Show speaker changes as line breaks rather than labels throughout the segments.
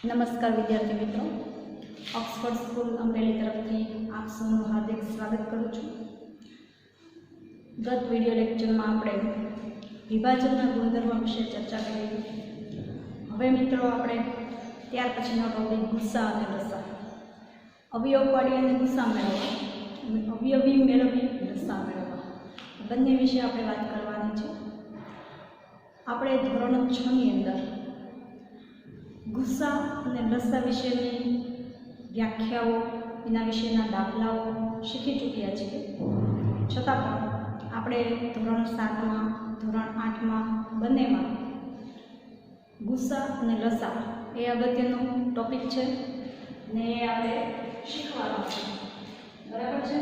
नमस्कार विद्यार्थी मित्रों, ऑक्सफोर्ड स्कूल अमरेली तरफथी आप सौનું हार्दिक स्वागत करूँ छूँ। गत विडियो लेक्चर में આપણે વિભાજનના ગુણધર્મો વિશે ચર્ચા કરી। હવે મિત્રો આપણે ત્યાર પછીનો ટોપિક ગુસ્સા અને લસા, અવયવ પાડી અને ગુસ્સા મેળવવા, અવયવી મેળવી લસા મેળવવા, બંને વિશે આપણે વાત કરવાની છે। આપણે ધોરણ 6 ની અંદર गुस्सा અને લસા વિશેની વ્યાખ્યાઓ, એના વિશેના દાખલાઓ શીખી ચૂક્યા છીએ। છતાં પણ આપણે ધોરણ 7માં, ધોરણ 8માં બંનેમાં ગુસ્સા અને લસા એ અગત્યનો ટોપિક છે ને એ આપણે શીખવાનો છે, બરાબર છે।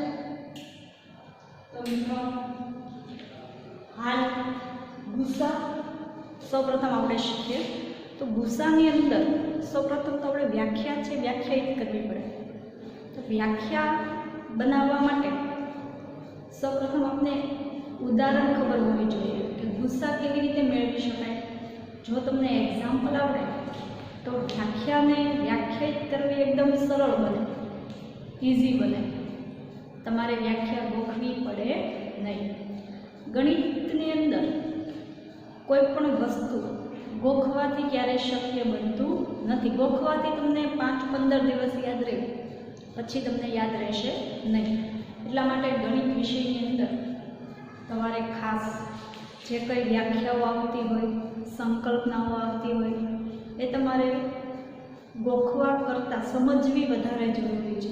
તો મિત્રો હાલ ગુસ્સા સૌપ્રથમ આપણે શીખીએ। तो गुस्सानी अंदर सौप्रथम तो આપણે વ્યાખ્યા છે વ્યાખ્યાયિત કરવી પડે। તો વ્યાખ્યા બનાવવા માટે સૌપ્રથમ આપણે ઉદાહરણ ખબર હોવી જોઈએ કે ગુસ્સા કેવી રીતે મેળવી શકાય। જો તમને એક્ઝામ્પલ આવડે તો વ્યાખ્યાને વ્યાખ્યાયિત કરવી એકદમ સરળ બને, ઇઝી બને, તમારે વ્યાખ્યા ગોખવી પડે નહીં। ગણિતની અંદર કોઈ પણ વસ્તુ ગોખવાથી ક્યારે શક્ય બનતું નથી। ગોખવાથી તમને 5-15 દિવસ યાદ રહે, પછી તમને યાદ રહેશે નહીં। એટલા માટે ગણિત વિષયની અંદર તમારે ખાસ જે કંઈ વ્યાખ્યાઓ આવતી હોય, સંકલ્પનાઓ આવતી હોય એ તમારે ગોખવા કરતાં સમજવી વધારે જરૂરી છે।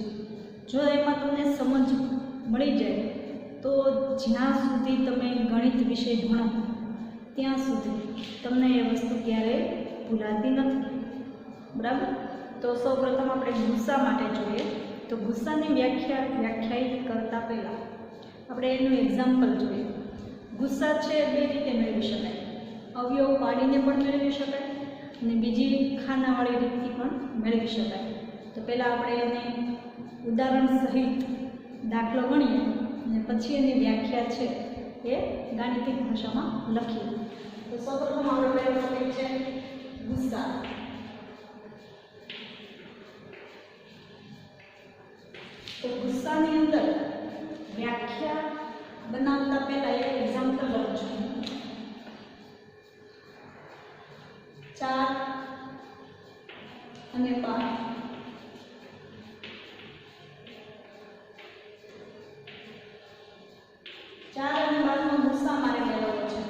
જો એમાં તમને સમજ મળી જાય તો જ્યાં સુધી તમે ગણિત વિષય ભણો ત્યાં સુધી તમને એ વસ્તુ ક્યારેય ભૂલાતી નથી, બરાબર। તો સૌપ્રથમ આપણે ગુસ્સા માટે જોઈએ તો ગુસ્સાની વ્યાખ્યાયિત કરતાં પહેલાં આપણે એનું એક્ઝામ્પલ જોઈએ। ગુસ્સા છે બે રીતે મેળવી શકાય, અવયવ પાડીને પણ મેળવી શકાય અને બીજી ખાનાવાળી રીતથી પણ મેળવી શકાય। તો પહેલાં આપણે એને ઉદાહરણ સહિત દાખલો ગણીએ અને પછી એની વ્યાખ્યા છે એ ગાણિતિક ભાષામાં લખીએ। तो सर्वप्रथम આપણે પહેલો ટોપિક છે ગુસ્સા। તો ગુસ્સાની અંદર વ્યાખ્યા બનાવતા પહેલા એક એક્ઝામ્પલ લઉં છું। 4 અને 12 4 અને 12 માં ગુસ્સા મારે મેળવવો છે।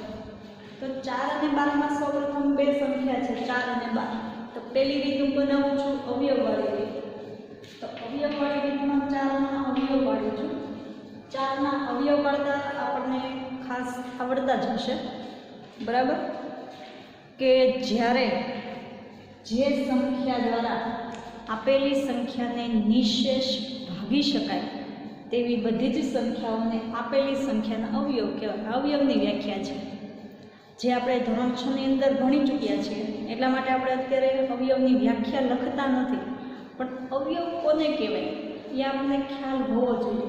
तो 4 અને 12 में સૌપ્રથમ બે સંખ્યા છે 4 અને 12। तो पहली रीत हूँ बनावुं छुं अवयववाળી રીત। तो अवयववाળી રીતમાં 4 ना अवयव पाडું છું। 4 ना अवयव पाडता આપણને ખાસ આવડતા જ હશે, બરાબર, કે જ્યારે જે સંખ્યા દ્વારા આપેલી સંખ્યાને નિશેષ ભાગી શકાય તેવી બધી જ સંખ્યાઓને આપેલી સંખ્યાના અવયવ કહેવાય। અવયવની વ્યાખ્યા છે જે આપણે ધોરણ 6 ની અંદર ભણી ચૂક્યા છીએ, એટલા માટે આપણે અત્યારે અવયવની વ્યાખ્યા લખતા નથી, પણ અવયવ કોને કહેવાય એ આપણને ખ્યાલ હોવો જોઈએ।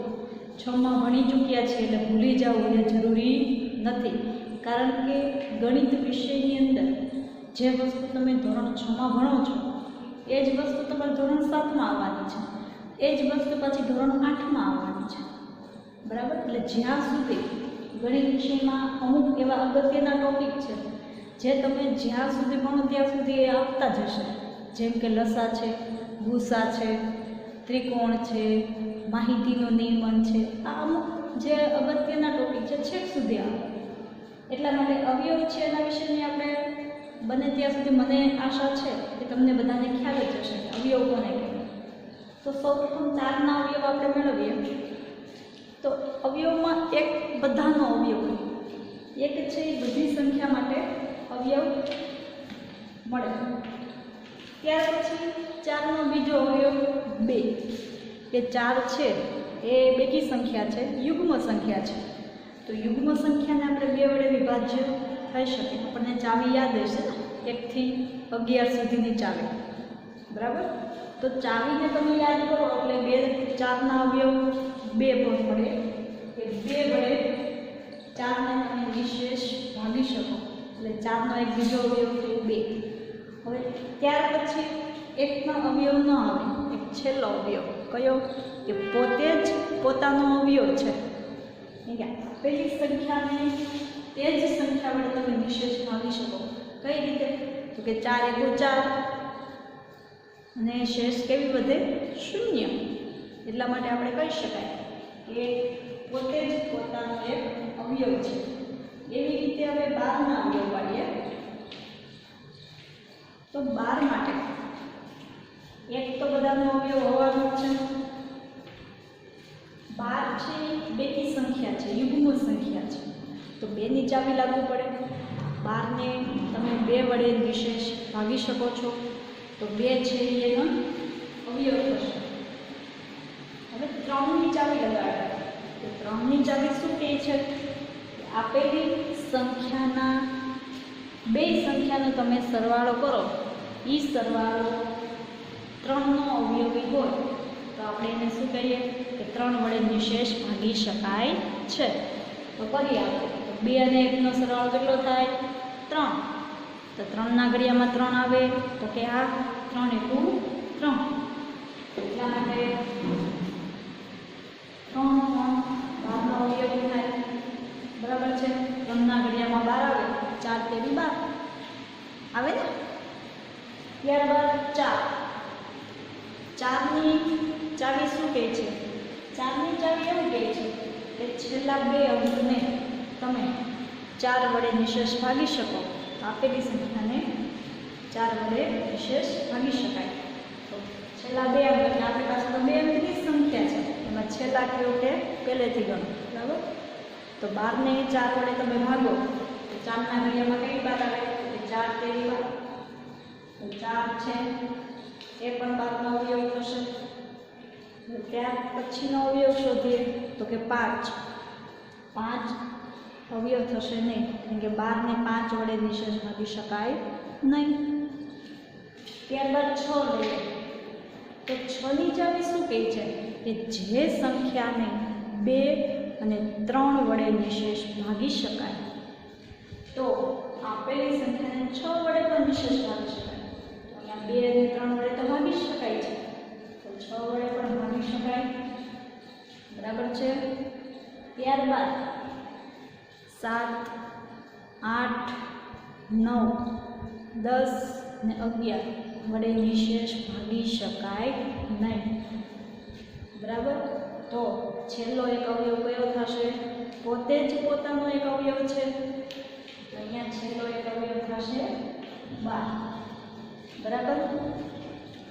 6 માં ભણી ચૂક્યા છીએ એટલે ભૂલી જવું એ જરૂરી નથી, કારણ કે ગણિત વિષયની અંદર જે વસ્તુ તમે ધોરણ 6 માં ભણો છો એ જ વસ્તુ તમારે ધોરણ 7 માં આવવાની છે, એ જ વસ્તુ પછી ધોરણ 8 માં આવવાની છે, બરાબર। એટલે જ્યાં સુધી ગણિત વિષયમાં અમુક એવા અગત્યના ટોપિક છે જે તમે જ્યાં સુધી ભણો ત્યાં સુધી એ આવતા જ હશે, જેમ કે લસા છે, ગુસ્સા છે, ત્રિકોણ છે, માહિતીનો નિયમન છે। આ અમુક જે અગત્યના ટોપિક છે છેક સુધી આવે। એટલા માટે અવયવ છે એના વિશેની આપણે બને ત્યાં સુધી મને આશા છે કે તમને બધાને ખ્યાલ જ હશે કે અવયવ કોને કહેવાય। તો સૌપ્રથમ 4 ના અવયવ આપણે મેળવીએ। तो अवयव में एक बधानो अवयव एक है बधी संख्या माटे अवयव मळे। त्यार पछी 4 नो बीजो अवयव 2। ये 4 है ये बेकी संख्या है, युग्म संख्या है। तो युग्म संख्या ने आपणे 2 वडे विभाज्य थई शके। आपणे चावी याद हशे 1 થી 11 सुधीनी चावी, बराबर। तो चावी ने तमे याद करो એટલે 2 4 ना अवयव 2 पर पड़े कि 2 वडे 4 ने તમે નિશેષ ભાગી શકો એટલે 4 નો એક બીજો અવયવ થયો 2। હવે ત્યાર પછી એકનો અવયવ ન આવે, એક છેલ્લો અવયવ કયો કે પોતે જ પોતાનો અવયવ છે. આપેલી સંખ્યાને તે જ સંખ્યા વડે તમે નિશેષ ભાગી શકો. કઈ રીતે? તો કે 4 × 4 અને શેષ કેવી વધે? 0. એટલા માટે આપણે કહી શકાય કે પોતે જ પોતાનો એક અવયવ છે. એવી રીતે હવે 12ના અવયવ પાડીએ. તો 12 માટે એક તો બધાનો અવયવ હોવાનો છે. 12 છે બેની સંખ્યા છે, યુગ્મ સંખ્યા છે, તો 2ની ચાવી લાગુ પડે. 12ને તમે 2 વડે નિશેષ ભાગી શકો છો, તો 2 છે એનો અવયવ થશે. હવે 3ની ચાવી લગાડે, તો 3ની ચાવી શું કહે છે? આપેલી સંખ્યાના બે સંખ્યાનો તમે સરવાળો કરો, એ સરવાળો 3નો અવયવી હોય તો આપણે એને શું કહીએ કે 3 વડે નિશેષ ભાગી શકાય છે. તો કરીએ આપણે. તો 2 અને 1નો સરવાળો કેટલો થાય? 3. તો 3ના ઘડિયામાં 3 આવે, તો કે આ 3 × 3. એટલા માટે 3 12નો અવયવી થાય. બરાબર છે? 3ના ઘડિયામાં 12 આવે, 4 × 3 = 12 આવે ને. ત્યારબાદ 4ની ચાવી શું કહે છે? 4ની ચાવી એવું કહે છે કે છેલ્લા 2 અંકને તમે 4 વડે નિશેષ ભાગી શકો. આપેલી સંખ્યાને 4 વડે નિશેષ ભાગી શકાય. તો છેલ્લા 2 અંક, એટલે આપણી પાસે તો 2 અંકની સંખ્યા છે, એમાં છેલ્લા કયો કે પહેલેથી ગણો. બરાબર? તો 12ને 4 વડે તમે ભાગો તો 4ના ઘડિયામાં કઈ બાદ આવે? 4 × 3 = 12. તો 4 છે એ પણ 12નો અવયવ થશે. ત્યાર પછીનો અવયવ શોધીએ તો કે 5. 5 અવયવ થશે નહીં, કેમ કે 12ને 5 વડે નિશેષ ભાગી શકાય નહીં. ત્યારબાદ 6 લઈએ, તો 6ની ચાવી શું કહે છે કે જે સંખ્યાને 2 અને 3 વડે નિશેષ ભાગી શકાય, તો આપેલી સંખ્યાને 6 વડે પણ નિશેષ ભાગી શકાય. તો અહીંયા 2 અને 3 વડે તો ભાગી શકાય છે, તો 6 વડે પણ ભાગી શકાય. બરાબર છે? ત્યારબાદ 7, 8, 9, 10 અને 11 વડે નિશેષ ભાગી શકાય નહીં. બરાબર? તો છેલ્લો એક અવયવ કયો થશે? પોતે જ પોતાનો એક અવયવ છે, તો અહીંયા છેલ્લો એક અવયવ થશે 12. બરાબર?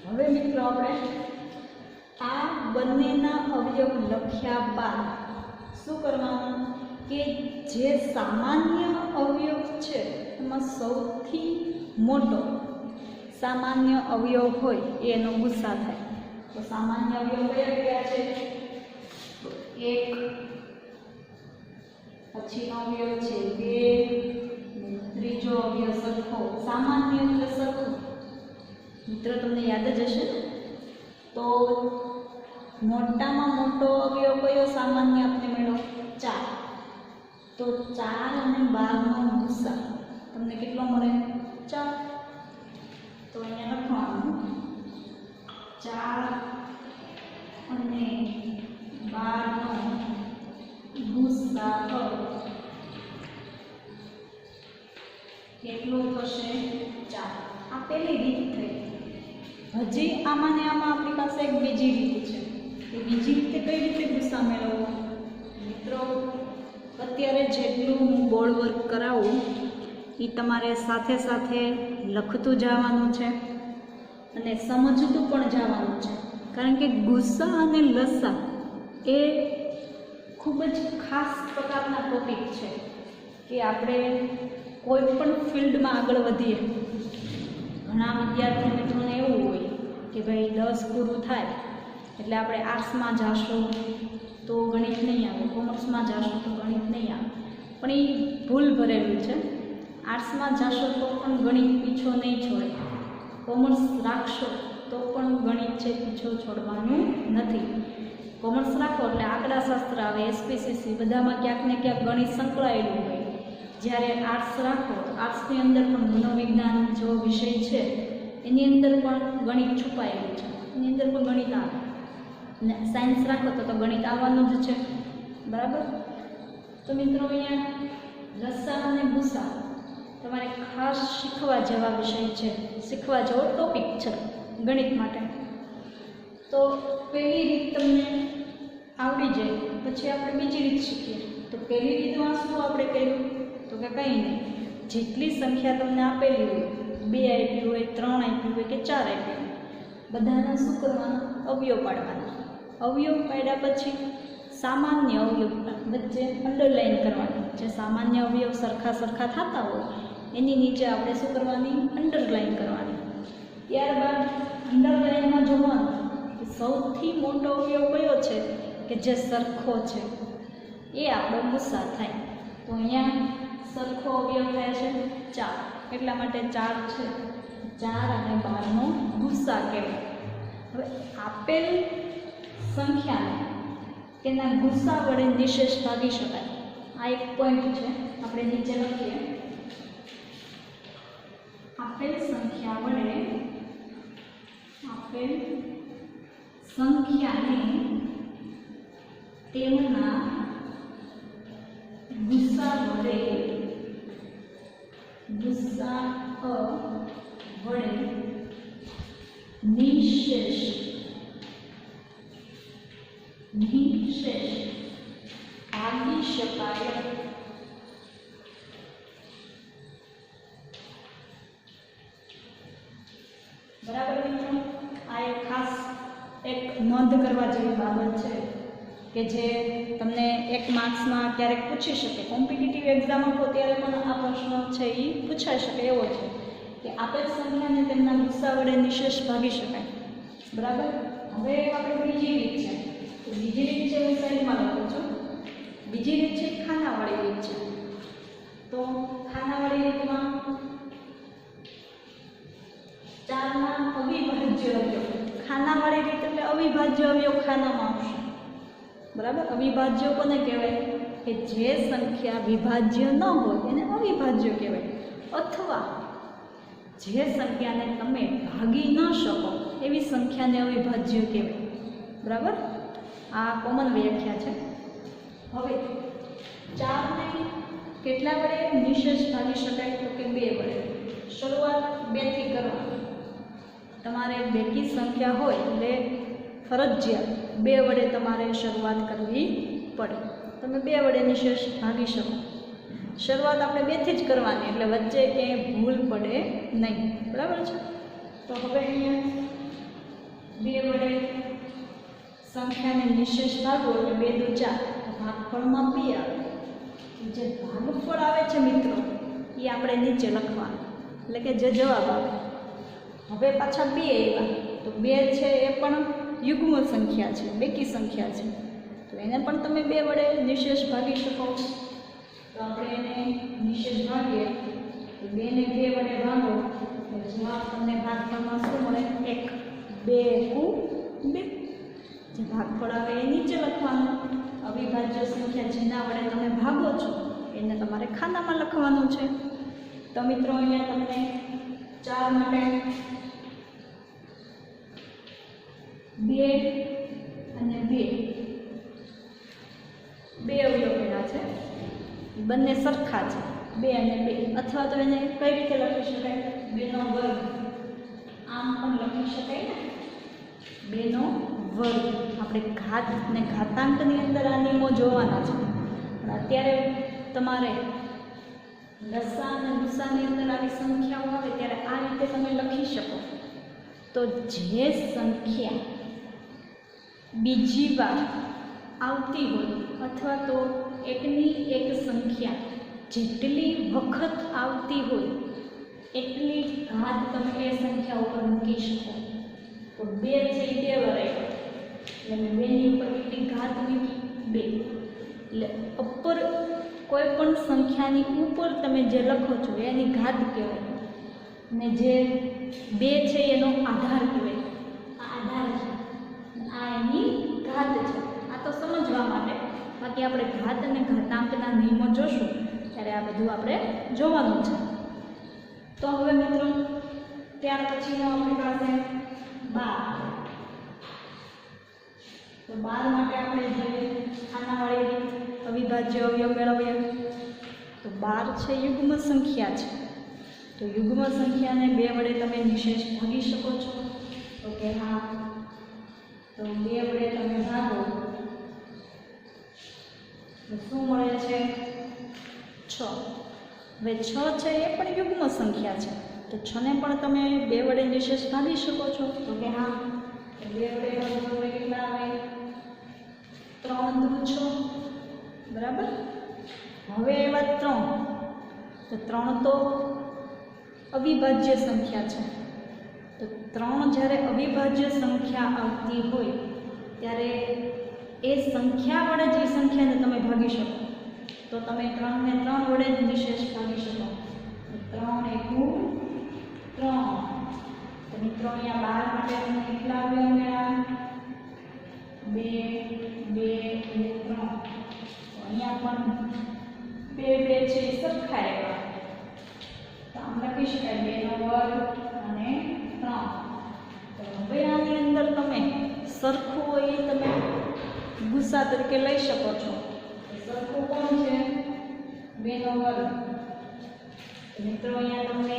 હવે મિત્રો આપણે આ બંનેના અવયવ લખ્યા બાદ શું કરવાનું કે જે સામાન્ય અવયવ છે એમાં સૌથી મોટો સામાન્ય અવયવ હોય એનો ગુસા થાય. તો સામાન્ય અવયવ કયા કયા છે? 1, પછીનો અવયવ છે 2, ત્રીજો અવયવ સરખો. સામાન્ય એટલે સરખું. મિત્રો તમને યાદ જ હશે ને? તો મોટામાં મોટો અવયવ કયો સામાન્ય આપણે મેળવો? 4. તો 4 અને 12નો ગુસા તમને કેટલો મળે? 4. તો અહીંયા લખવાનું 4 અને 12નો ગુસાઅ કેટલો થશે? 4. આ પહેલી રીત થઈ. હજી આમાં ને આમાં આપણી પાસે એક બીજી રીત છે. એ બીજી રીતે કઈ રીતે ગુસા મેળવવો? મિત્રો અત્યારે જેટલું હું બોર્ડ વર્ક કરાવું એ તમારે સાથે સાથે લખતું જવાનું છે અને સમજતું પણ જવાનું છે. કારણ કે ગુસા અને લસા એ ખૂબ જ ખાસ પ્રકારના ટોપિક છે કે આપણે કોઈ પણ ફિલ્ડમાં આગળ વધીએ. ઘણા વિદ્યાર્થી મિત્રોને એવું હોય કે ભાઈ 10 પૂરું થાય એટલે આપણે આર્ટ્સમાં જાશું તો ગણિત નહીં આવે, કોમર્સમાં જાશું તો ગણિત નહીં આવે. પણ એ ભૂલ ભરેલું છે. આર્ટ્સમાં જાશો તો પણ ગણિત પીછો નહીં છોડે, કોમર્સ રાખશો તો પણ ગણિત છે પીછો છોડવાનું નથી. કોમર્સ રાખો એટલે આંકડાશાસ્ત્ર આવે, એસપીસીસી, બધામાં ક્યાંક ને ક્યાંક ગણિત સંકળાયેલું હોય. જ્યારે આર્ટ્સ રાખો તો આર્ટ્સની અંદર પણ મનોવિજ્ઞાન જેવો વિષય છે એની અંદર પણ ગણિત છુપાયેલું છે, એની અંદર પણ ગણિત આવે. ને સાયન્સ રાખો તો ગણિત આવવાનું જ છે, બરાબર. તો મિત્રો અહીંયા લસા અને ભૂસા તમારે ખાસ શીખવા જેવા વિષય છે, શીખવા જેવો ટોપિક છે ગણિત માટે. તો પહેલી રીત તમને આવડી જાય પછી આપણે બીજી રીત શીખીએ. તો પહેલી રીતમાં શું આપણે કર્યું તો કે કંઈ નહીં, જેટલી સંખ્યા તમને આપેલી હોય, 2 આપી હોય, 3 આપી હોય કે 4 આપી હોય, બધાના શું કરવાના? અવયવ પાડવાના. અવયવ પાડ્યા પછી સામાન્ય અવયવ વચ્ચે અંડરલાઈન કરવાની. જે સામાન્ય અવયવ સરખા થતા હોય એની નીચે આપણે શું કરવાની? અંડરલાઈન કરવાની. ત્યારબાદ અંડરલાઈનમાં જોવાનું કે સૌથી મોટો અવયવ કયો છે કે જે સરખો છે, એ આપણો ગુસ્સા થાય. તો અહીંયા સરખો અવયવ થાય છે 4, એટલા માટે 4 છે. 4 અને 12નો ગુસ્સા કહેવાય. હવે આપેલ સંખ્યાને તેના ગુસ્સા વડે નિશેષ ભાગી શકાય. આ એક પોઈન્ટ છે, આપણે નીચે લખીએ. આપેલ સંખ્યાને તેમના ગુસ્સા વડે નિશેષ ભાગી શકાય. બરાબર મિત્રો, આ એક ખાસ એક નોંધ કરવા જેવી બાબત છે કે જે તમને 1 માર્ક્સમાં ક્યારેક પૂછી શકે. કોમ્પિટિટિવ એક્ઝામ આપો ત્યારે પણ આ પ્રશ્ન છે એ પૂછાઈ શકે એવો છે કે આપેલ સંખ્યાને તેમના ગુસ્સા વડે નિશેષ ભાગી શકાય. બરાબર. હવે આપણે બીજી રીત છે. તો બીજી રીત છે હું સાઈડમાં લખું છું. બીજી રીત છે ખાનાવાળી રીત છે. તો ખાનાવાળી રીતમાં 4ના અવિભાજ્ય અવયવ. ખાનાવાળી રીત એટલે અવિભાજ્ય અવયવ ખાનામાં આવશે. બરાબર. અવિભાજ્ય કોને કહેવાય? કે જે સંખ્યા વિભાજ્ય ન હોય એને અવિભાજ્ય કહેવાય. અથવા જે સંખ્યાને તમે ભાગી ન શકો એવી સંખ્યાને અવિભાજ્ય કહેવાય. બરાબર. આ કોમન વ્યાખ્યા છે. હવે 4ને કેટલા વડે નિશેષ ભાગી શકાય? તો કે 2 વડે. શરૂઆત 2 થી કરવાની. તમારે બેકી સંખ્યા હોય એટલે ફરજિયાત 2 વડે તમારે શરૂઆત કરવી પડે. તમે 2 વડે નિશેષ ભાગી શકો. શરૂઆત આપણે 2 થી જ કરવાની એટલે વચ્ચે ક્યાંય ભૂલ પડે નહીં. બરાબર છે. તો હવે અહીંયા 2 વડે સંખ્યાને નિશેષ ભાગો એટલે 2 દુ 4. ભાગફળમાં 2 આવે. જે ભાગફળ આવે છે મિત્રો એ આપણે નીચે લખવાનું, એટલે કે જે જવાબ આવે. હવે પાછા 2 આવ્યા તો 2 છે એ પણ યુગ્મ સંખ્યા છે, બેકી સંખ્યા છે. તો એને પણ તમે 2 વડે નિશેષ ભાગી શકો. તો આપણે એને નિશેષ ભાગીએ તો 2 ને 2 વડે ભાગો તો જવાબ તમને ભાગફળમાં શું મળે? 1. 2 કુ 2. જે ભાગફળ આવે એ નીચે લખવાનું. અવિભાજ્ય સંખ્યા જેના વડે તમે ભાગો છો એને તમારે ખાનામાં લખવાનું છે. તો મિત્રો અહીંયા તમને 4 માટે 2 અને 2 અવયવ પેલા છે, બંને સરખા છે. 2 અને 2 અથવા તો એને કઈ રીતે લખી શકાય? 2 નો વર્ગ. આમ પણ લખી શકાય ને, 2 નો વર્ગ. આપણે ઘાત અને ઘાતાંકની અંદર આ નિયમો જોવાના છે. પણ અત્યારે તમારે લસા અને ગુસાની અંદર આવી સંખ્યાઓ આવે ત્યારે આ રીતે તમે લખી શકો. તો જે સંખ્યા બીજી વાર આવતી હોય અથવા તો એકની એક સંખ્યા જેટલી વખત આવતી હોય એટલી ઘાત તમે એ સંખ્યા ઉપર મૂકી શકો. તો 2 છે એ 2 વાર આવ્યો એટલે મેં 2ની ઉપર કેટલી ઘાત મૂકી? 2. એટલે ઉપર કોઈ પણ સંખ્યાની ઉપર તમે જે લખો છો એની ઘાત કહેવાય ને જે 2 છે એનો આધાર કહેવાય. આ આધાર છે, આ એની ઘાત છે. આ તો સમજવા માટે. બાકી આપણે ઘાત અને ઘાતાંકના નિયમો જોશું ત્યારે આ બધું આપણે જોવાનું છે. તો હવે મિત્રો ત્યાર પછીનો આપણી પાસે 12. તો 12 માટે આપણે જોઈએ ખાનાવાળી રીત અવિભાજ્ય અવયવ મેળવીએ. તો 12 છે યુગ્મ સંખ્યા છે. તો યુગ્મ સંખ્યાને 2 વડે તમે નિશેષ ભાગી શકો છો. તો કે હા, તો 2 વડે તમે ભાગો તો શું મળે છે? 6. હવે 6 છે એ પણ યુગ્મ સંખ્યા છે. તો 6 ને પણ તમે 2 વડે નિશેષ ભાગી શકો છો. તો કે હા, 2 વડે ભાગો તો કેટલા આવે? 3 દુ 6. બરાબર. હવે એવા 3. તો 3 તો અવિભાજ્ય સંખ્યા છે. તો 3 જ્યારે અવિભાજ્ય સંખ્યા આવતી હોય ત્યારે એ સંખ્યા વડે જે સંખ્યાને તમે ભાગી શકો તો તમે 3 ને 3 વડે જ નિશેષ ભાગી શકો. 3 એકુ 3. તો મિત્રો અહીંયા 12 માટે તમને કેટલા અવયવ મળ્યા? 2 2 અને 3. તો અહીંયા પણ 2 2 છે એ સરખા આવ્યા. તો આમ લખી શકાય 2 નો વર્ગ અને 3. તો હવે આની અંદર તમે સરખું હોય એ તમે ગુસા તરીકે લઈ શકો છો. સરખું કોણ છે? 2 નો વર્ગ. મિત્રો અહીંયા તમને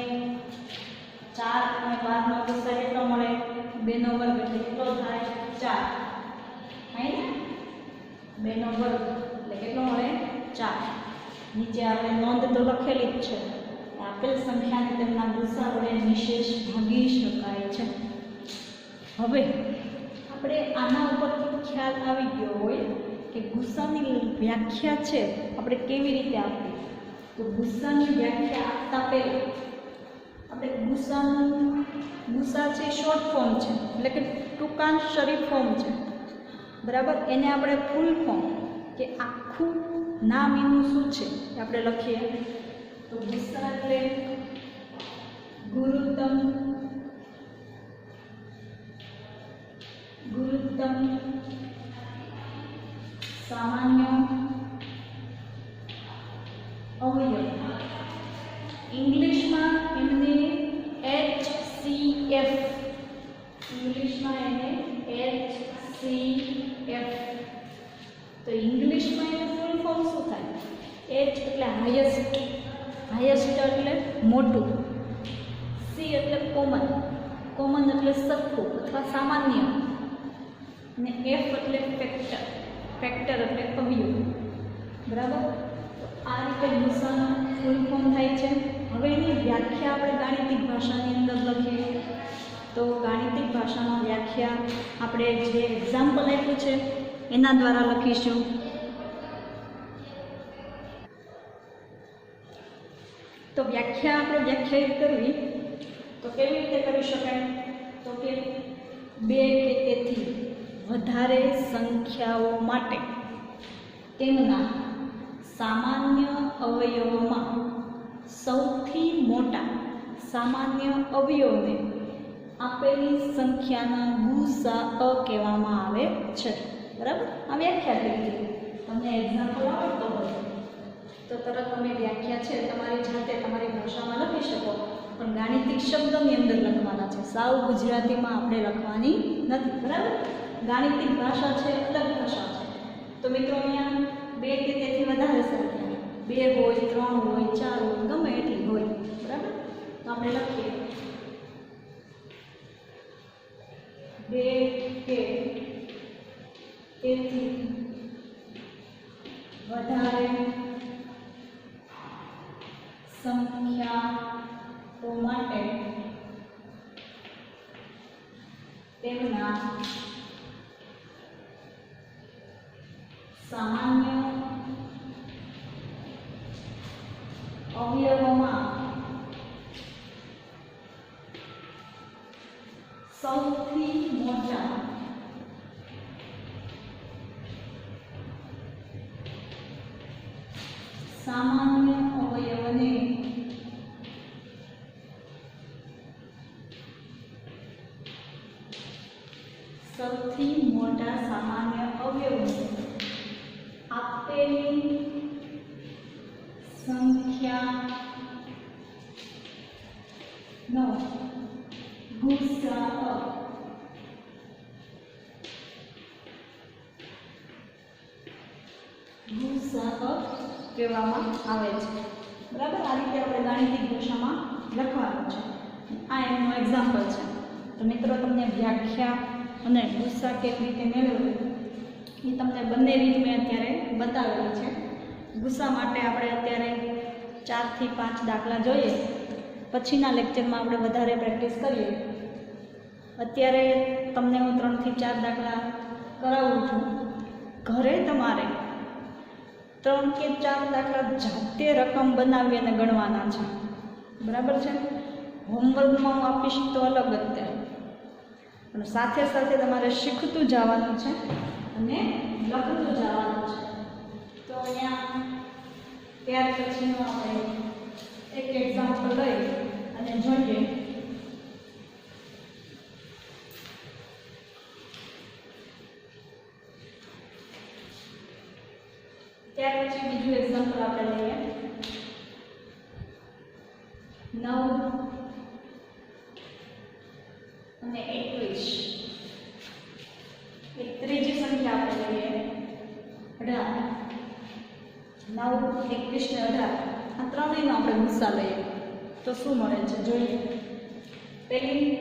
4 અને 12 નો ગુસા કેટલો મળે? 2 નો વર્ગ એટલે કેટલો થાય? 4. થાય ને? 2 નો વર્ગ એટલે કેટલો મળે? 4. નીચે આપણે નોંધ તો લખેલી જ છે. આપેલ સંખ્યાને તેમના ગુસા વડે નિશેષ ભાગી શકાય છે. હવે આપણે આના ઉપરથી ખ્યાલ આવી ગયો હોય કે ગુસાની વ્યાખ્યા છે આપણે કેવી રીતે આપવી. તો ગુસાની વ્યાખ્યા આપતા પહેલાં આપણે ગુસા છે શોર્ટ ફોર્મ છે એટલે કે ટૂંકાક્ષરી ફોર્મ છે. બરાબર. એને આપણે ફૂલ ફોર્મ કે આખું નામ એનું શું છે એ આપણે લખીએ. તો ગુસા એટલે ગુરુત્તમ સામાન્ય અવયવ. ઇંગ્લિશમાં એમને HCF. ઇંગ્લિશમાં એને HCF. તો ઇંગ્લિશમાં એનું ફૂલ ફોર્મ શું થાય? H એટલે હાઈએસ્ટ. હાઈએસ્ટ એટલે મોટું. C એટલે કોમન. કોમન એટલે સરખું અથવા સામાન્ય. અને F એટલે ફેક્ટર. ફેક્ટર એટલે અવયવ. બરાબર. તો આ રીતે ગુસાનું ફૂલ ફોર્મ થાય છે. હવે એની વ્યાખ્યા આપણે ગાણિતિક ભાષાની અંદર લખીએ. તો ગાણિતિક ભાષામાં વ્યાખ્યા આપણે જે એક્ઝામ્પલ આપ્યું છે એના દ્વારા લખીશું. તો વ્યાખ્યા આપણે વ્યાખ્યાયિત કરવી તો કેવી રીતે કરી શકાય? તો કે 2 કે તેથી વધારે સંખ્યાઓ માટે તેમના સામાન્ય અવયવોમાં સૌથી મોટા સામાન્ય અવયવને આપેલી સંખ્યાના ગુસા કહેવામાં આવે છે. બરાબર. આ વ્યાખ્યા કરી. તમને એક્ઝામ્પલ આવડતો હોય તો તરત તમે વ્યાખ્યા છે તમારી જાતે તમારી ભાષામાં લખી શકો, પણ ગાણિતિક શબ્દોની અંદર લખવાના છે. સાવ ગુજરાતીમાં આપણે લખવાની નથી. બરાબર. ગાણિતિક ભાષા છે, અલગ ભાષા છે. તો મિત્રો અહીંયા 2 કે તેથી વધારે સંખ્યા 2 હોય, 3 હોય, 4 હોય, ગમે એટલી હોય. બરાબર. તો આપણે લખીએ 2 કે તેથી વધારે સંખ્યાઓ માટે તેમના સામાન્ય અવયવોમાં સૌથી મોટા સામાન્ય અવયવને સૌથી મોટા સામાન્ય અવયવને આપેલી સંખ્યાનો ગુસાઅ કહેવામાં આવે છે. બરાબર, આ રીતે આપણે ગાણિતિક ભાષામાં લખવાનું છે. આ એમનું એક્ઝામ્પલ છે. તો મિત્રો, તમને વ્યાખ્યા અને ગુસા કેવી રીતે મેળવવું એ તમને બંને રીત મેં અત્યારે બતાવેલી છે. ગુસા માટે આપણે અત્યારે 4 થી 5 દાખલા જોઈએ, પછીના લેક્ચરમાં આપણે વધારે પ્રેક્ટિસ કરીએ. અત્યારે તમને હું 3 થી 4 દાખલા કરાવું છું. ઘરે તમારે 3 કે 4 દાખલા જાતે રકમ બનાવી અને ગણવાના છે. બરાબર છે. હોમવર્કમાં હું આપીશ તો અલગ જ તે, પણ સાથે સાથે તમારે શીખતું જવાનું છે અને લખતું જવાનું છે. તો અહીંયા ત્યાર પછીનું આપણે એક એક્ઝામ્પલ લઈ અને જોઈએ. ત્યાર પછી બીજું એક્ઝામ્પલ આપણે લઈએ. 9 અને 21. એક ત્રીજી સંખ્યા આપણે લઈએ 18. 9, 21 ને 18 આ ત્રણેયનો આપણે ગુસા લઈએ તો શું મળે છે જોઈએ. પહેલી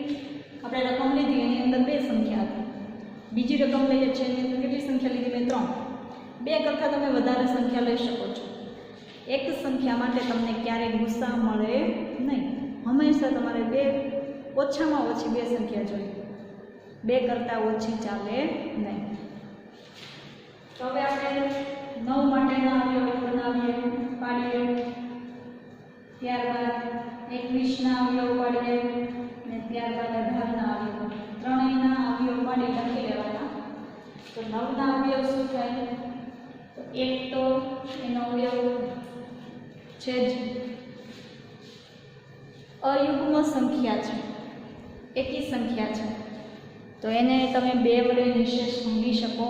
આપણે રકમ લીધી, એની અંદર 2 સંખ્યા હતી. બીજી રકમ લઈએ છીએ, એની અંદર કેટલી સંખ્યા લીધી મેં? 3. 2 કરતાં તમે વધારે સંખ્યા લઈ શકો છો. એક સંખ્યા માટે તમને ક્યારેય ગુસા મળે નહીં. હંમેશા તમારે ઓછામાં ઓછી 2 સંખ્યા જોઈએ. 2 કરતાં ઓછી ચાલે નહીં. તો હવે આપણે 9 માટેના અવયવ બનાવીએ, પાડીએ. ત્યારબાદ 21ના અવયવ પાડીએ અને ત્યારબાદ 18ના અવયવ. ત્રણેયના અવયવ પાડી લખી લેવાના. તો 9ના અવયવ શું થાય? તો એક તો એનો અવયવ છે જ અયુગ્મ સંખ્યા છે, એકી સંખ્યા છે, તો એને તમે 2 વડે નિશેષ ભાગી શકો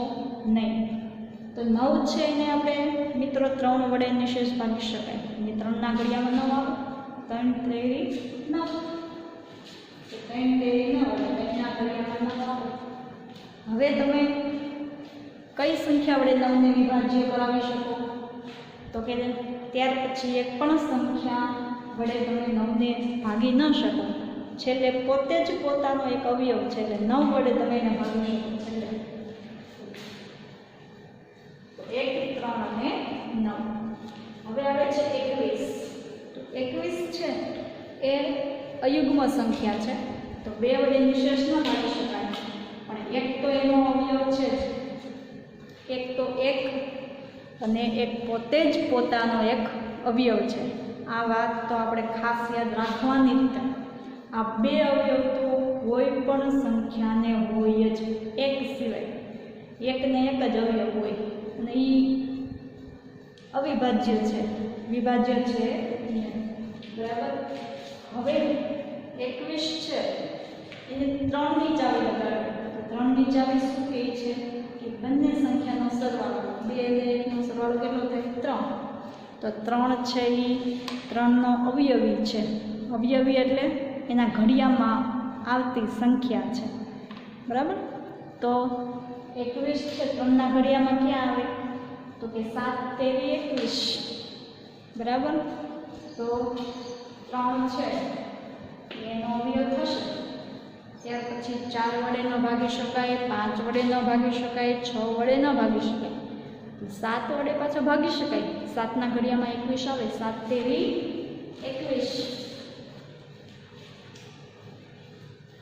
નહીં. તો 9 છે એને આપણે મિત્રો 3 વડે નિશેષ ભાગી શકાય. એટલે 3ના ઘડિયામાં 9 આવે, 3 તેરી 9. તો 3 તેરી 9 એટલે 3ના ઘડિયામાં 9 આવે. હવે તમે કઈ સંખ્યા વડે 9 ને વિભાજ્ય કરાવી શકો? તો કે ત્યાર પછી એક પણ સંખ્યા વડે તમે 9 ને ભાગી ન શકો. છેલ્લે પોતે જ પોતાનો એક અવયવ છે એટલે 9 વડે તમે એને ભાગી શકો. છેલ્લે 1, 3 અને 9. હવે આવે છે 21. તો 21 છે એ અયુગ્મ સંખ્યા છે, તો 2 વડે નિશેષ ન ભાગી શકાય. પણ એક તો એનો અવયવ છે જ, એક તો 1 અને એક પોતે જ પોતાનો એક અવયવ છે. આ વાત તો આપણે ખાસ યાદ રાખવાની રીતે. આ 2 અવયવ તો કોઈ પણ સંખ્યાને હોય જ, એક સિવાય. એકને એક જ અવયવ હોય અને એ અવિભાજ્ય છે, વિભાજ્ય છે નહીં. બરાબર. હવે 21 છે એને 3ની ચાવી લગાડવી. તો 3ની ચાવી શું કહે છે કે બંને સંખ્યાનો સરવાળો, 2 અને 1નો સરવાળો કેટલો થાય? 3. તો 3 છે એ 3નો અવયવી છે. અવયવી એટલે એના ઘડિયામાં આવતી સંખ્યા છે. બરાબર. તો 21 છે 3ના ઘડિયામાં ક્યાં આવે? તો કે 7 તેરી 21. બરાબર. તો 3 છે એનો અવયવ થશે. ત્યાર પછી 4 વડે ન ભાગી શકાય, 5 વડે ન ભાગી શકાય, 6 વડે ન ભાગી શકાય. 7 વડે પાછો ભાગી શકાય. 7ના ઘડિયામાં 21 આવે. 7 તેરી 21.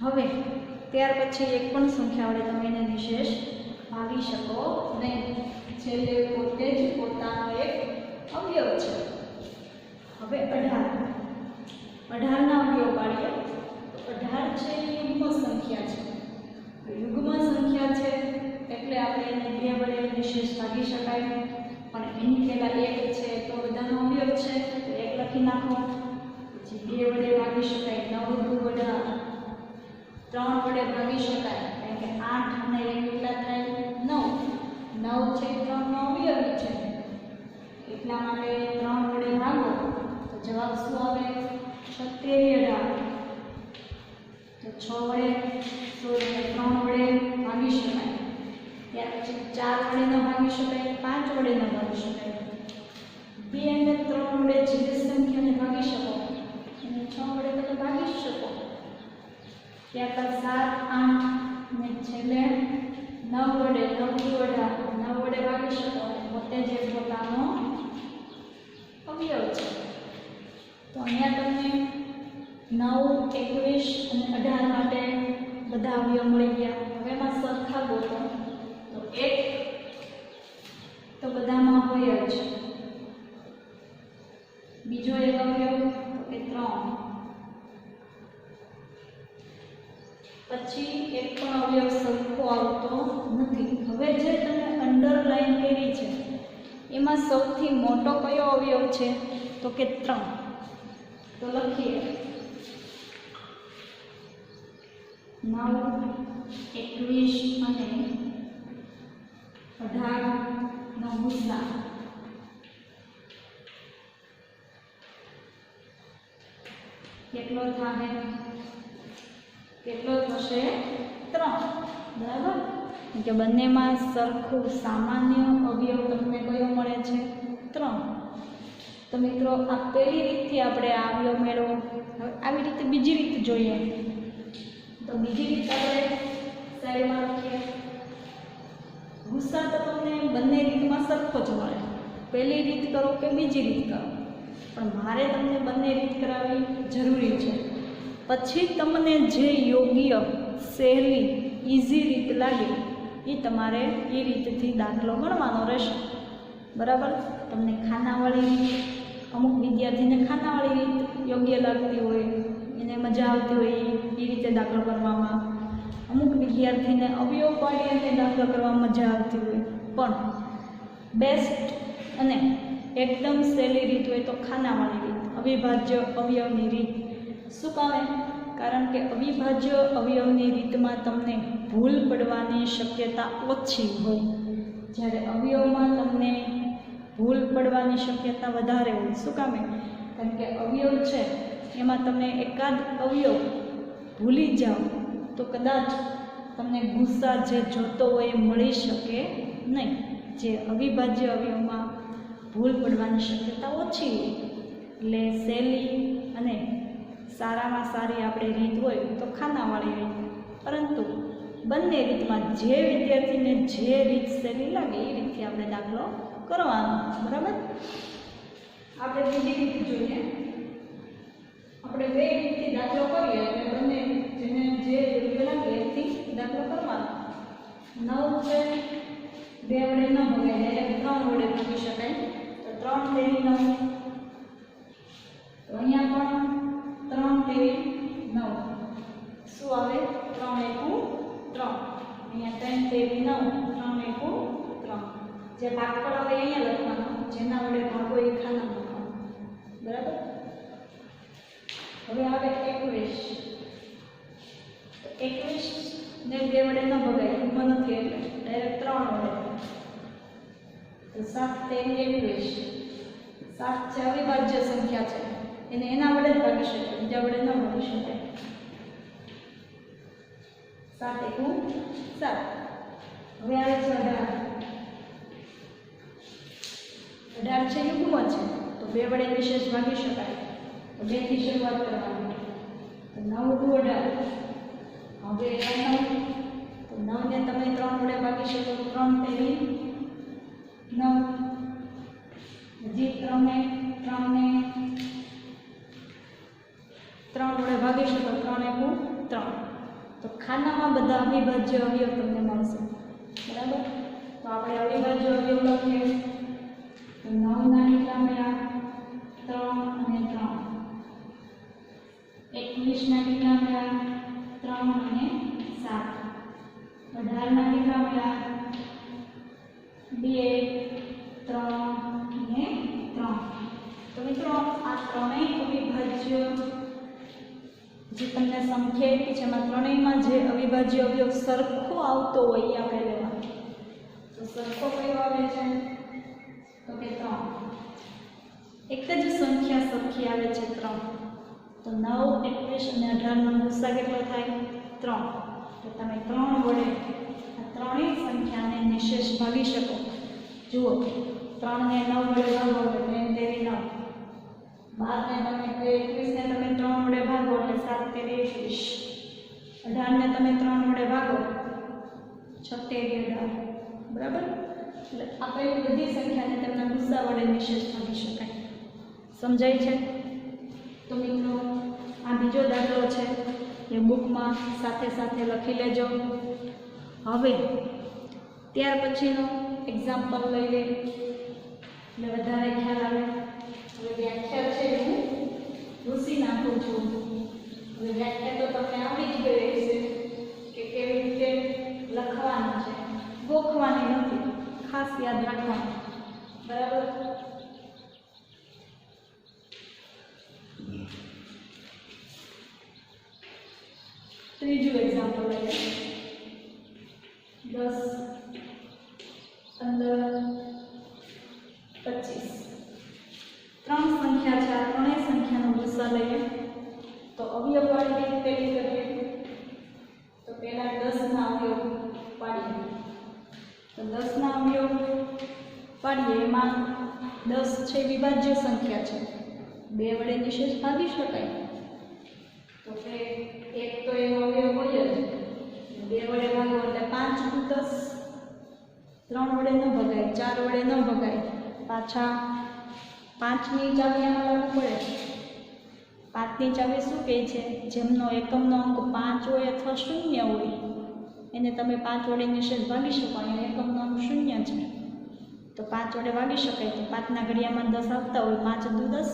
હવે ત્યાર પછી એક પણ સંખ્યા વડે તમે એને નિશેષ ભાગી શકો નહીં. છેલ્લે પોતે જ પોતાનો એક અવયવ છે. હવે 18. 18ના અવયવ પાડીએ. 18 છે એ યુગ્મ સંખ્યા છે. યુગ્મ સંખ્યા છે એટલે આપણે એને 2 વડે નિશેષ ભાગી શકાય. પણ એની પહેલાં 1 છે તો બધાનો અવયવ છે તો 1 લખી નાખો. પછી 2 વડે ભાગી શકાય. 9 દુ 18. 3 વડે ભાગી શકાય કારણ કે 8 અને 1 કેટલા થાય? 9. 9 છે 3નો અવયવી છે એટલા માટે 3 વડે ભાગો તો જવાબ શું આવે? 6 તેરી 18. તો 6 વડે 3 વડે ભાગી શકાય. ત્યાર પછી 4 વડે ન ભાગી શકાય, 5 વડે ન ભાગી શકાય. ત્યારબાદ 7, 8 ને છેલ્લે 9 વડે 9 વડે ભાગી શકો અને પોતે જે પોતાનો અવયવ છે. તો અહીંયા તમને 9, 21 અને 18 માટે બધા અવયવ મળી ગયા. હવે એમાં સરખા ગોતો. તો 1 તો બધામાં હોય જ. બીજો એક અવયવ તો કે 3. પછી એક પણ અવયવ સરખો આવતો નથી. હવે જે તમે અંડરલાઈન કરી છે એમાં સૌથી મોટો કયો અવયવ છે? તો કે 3. તો લખીએ 9, 21 અને 18 નો ગુસા. કેટલો થાય? કેટલો થશે? 3. બરાબર. કે બંનેમાં સરખું સામાન્ય અવયવ તમને કયો મળે છે? 3. તો મિત્રો આ પહેલી રીતથી આપણે આ અવયવ મેળવો. હવે આવી રીતે બીજી રીત જોઈએ. તો બીજી રીત આપણે સાઈડમાં લખીએ. ગુસ્સા તો તમને બંને રીતમાં સરખો જ મળે. પહેલી રીત કરો કે બીજી રીત કરો, પણ મારે તમને બંને રીત કરાવવી જરૂરી છે. પછી તમને જે યોગ્ય, સહેલી, ઇઝી રીત લાગે એ તમારે એ રીતથી દાખલો ગણવાનો રહેશે. બરાબર. તમને ખાનાવાળી રીત, અમુક વિદ્યાર્થીને ખાનાવાળી રીત યોગ્ય લાગતી હોય, એને મજા આવતી હોય એ રીતે દાખલો કરવામાં. અમુક વિદ્યાર્થીને અવયવ પાડી અને દાખલો કરવામાં મજા આવતી હોય. પણ બેસ્ટ અને એકદમ સહેલી રીત હોય તો ખાનાવાળી રીત, અવિભાજ્ય અવયવની રીત. શું કામે? કારણ કે અવિભાજ્ય અવયવની રીતમાં તમને ભૂલ પડવાની શક્યતા ઓછી હોય, જ્યારે અવયવમાં તમને ભૂલ પડવાની શક્યતા વધારે હોય. શું કામે? કારણ કે અવયવ છે એમાં તમે એકાદ અવયવ ભૂલી જાઓ તો કદાચ તમને ગુસ્સા જે જોતો હોય એ મળી શકે નહીં. જે અવિભાજ્ય અવયવમાં ભૂલ પડવાની શક્યતા ઓછી હોય. એટલે સહેલી અને સારામાં સારી આપણે રીત હોય તો ખાનાવાળી રીત. પરંતુ બંને રીતમાં જે વિદ્યાર્થીને જે રીત સહેલી લાગે એ રીતથી આપણે દાખલો કરવાનો. બરાબર. આપણે બીજી રીત જોઈએ. આપણે બે રીતથી દાખલો કરીએ એટલે બંને જેને જે યોગ્ય લાગે એથી દાખલો કરવાનો. 9 છે 2 વડે ન ભગાય, ડાયરેક્ટ 3 વડે ભાગી શકાય. તો 3 તેરી 9. તો અહીંયા પણ 3 તેરી 9. શું આવે? 3 એકુ 3. અહીંયા 3 તેરી 9, 3 એકુ 3. જે ભાગફળ આવે અહીંયા લખવાનો, જેના વડે ભાગો એ ખાના લખવાનો. બરાબર. હવે આવે 21. 21 ને 2 વડે ન ભગાય, હિંમત નથી એટલે ડાયરેક્ટ 3 વડે. તો 7 તેરી 21. 7 છે અવિભાજ્ય સંખ્યા છે, એને એના વડે જ ભાગી શકાય, બીજા વડે ન ભાગી શકાય. 7 એકુ 7. હવે આવે છે 18. 18 છે યુગ્મ છે તો 2 વડે વિશેષ ભાગી શકાય. તો 2 થી શરૂઆત કરવાની. તો 9 દુ 18. હવે 9. તો 9 ને તમે 3 વડે ભાગી શકો. 3 તેરી 9. હજી 3 ને 3 વડે ભાગી શકો. 3 એકુ 3. તો ખાનામાં બધા અવિભાજ્ય અવયવ તમને મળશે. બરાબર. તો આપણે અવિભાજ્ય અવયવ લખીએ. તો 9 ના કેટલા મળ્યા? 3 અને 3. 21 ના કેટલા મળ્યા? 3 અને 7. 18 ના કેટલા મળ્યા? 2, 3 અને 3. તો મિત્રો આ ત્રણેય અવિભાજ્ય જે તમને સંખ્યા આપી છે એમાં ત્રણેયમાં જે અવિભાજ્ય અવયવ સરખો આવતો હોય એ આપણે લેવાનો. તો સરખો કયો આવે છે? તો કે 3. એક જ સંખ્યા સરખી આવે છે 3. તો 9, 21 અને 18 નો ગુસ્સા કેટલો થાય? 3. તો તમે 3 વડે આ ત્રણેય સંખ્યાને નિશેષ ભાગી શકો. જુઓ, 3 ને 9 વડે ભાગો એટલે 3 તેરી 9. 12 ને તમે 21 ને તમે 3 વડે ભાગો એટલે 7 તેરી 21. 18 ને તમે 3 વડે ભાગો 76 બરાબર। એટલે આપેલી બધી સંખ્યાને તેમના ગુસ્સા વડે નિશેષ ભાગી શકાય। સમજાય છે? તો મિત્રો આ બીજો દાખલો છે એ બુકમાં સાથે સાથે લખી લેજો। હવે ત્યાર પછીનો એક્ઝામ્પલ લઈ લે એટલે વધારે ખ્યાલ આવે। હવે વ્યાખ્યા છે હું ભૂસી નાખું છું। હવે વ્યાખ્યા તો તમને આવડી જ ગઈ હશે કે કેવી રીતે લખવાની છે, ગોખવાની નથી, ખાસ યાદ રાખવાની, બરાબર। ત્રીજું એક્ઝામ્પલ લઈએ 10, 15, 25 ત્રણ સંખ્યા છે। આ ત્રણેય સંખ્યાનો ગુસ્સા લઈએ તો અવયવવાળી રીત પેલી કરીએ તો પહેલા 10 ના અવયવ પાડીએ। તો 10 ના અવયવ પાડીએ એમાં 10 છે વિભાજ્ય સંખ્યા છે, 2 વડે નિશેષ ભાગી શકાય। તો કે એક તો એનો અવયવ હોય જ, 2 વડે ભાગો એટલે 5 × 10, 3 વડે ન ભગાય, 4 વડે ન ભગાય, પાછા 5ની ચાવી આમાં લાગુ પડે। 5ની ચાવી શું કહે છે? જેમનો એકમનો અંક 5 હોય અથવા 0 હોય એને તમે 5 વડે નિશેષ ભાગી શકો। અહીંયા એકમનો અંક 0 છે તો 5 વડે ભાગી શકાય। તો 5ના ઘડિયામાં 10 આવતા હોય, 5 × 10।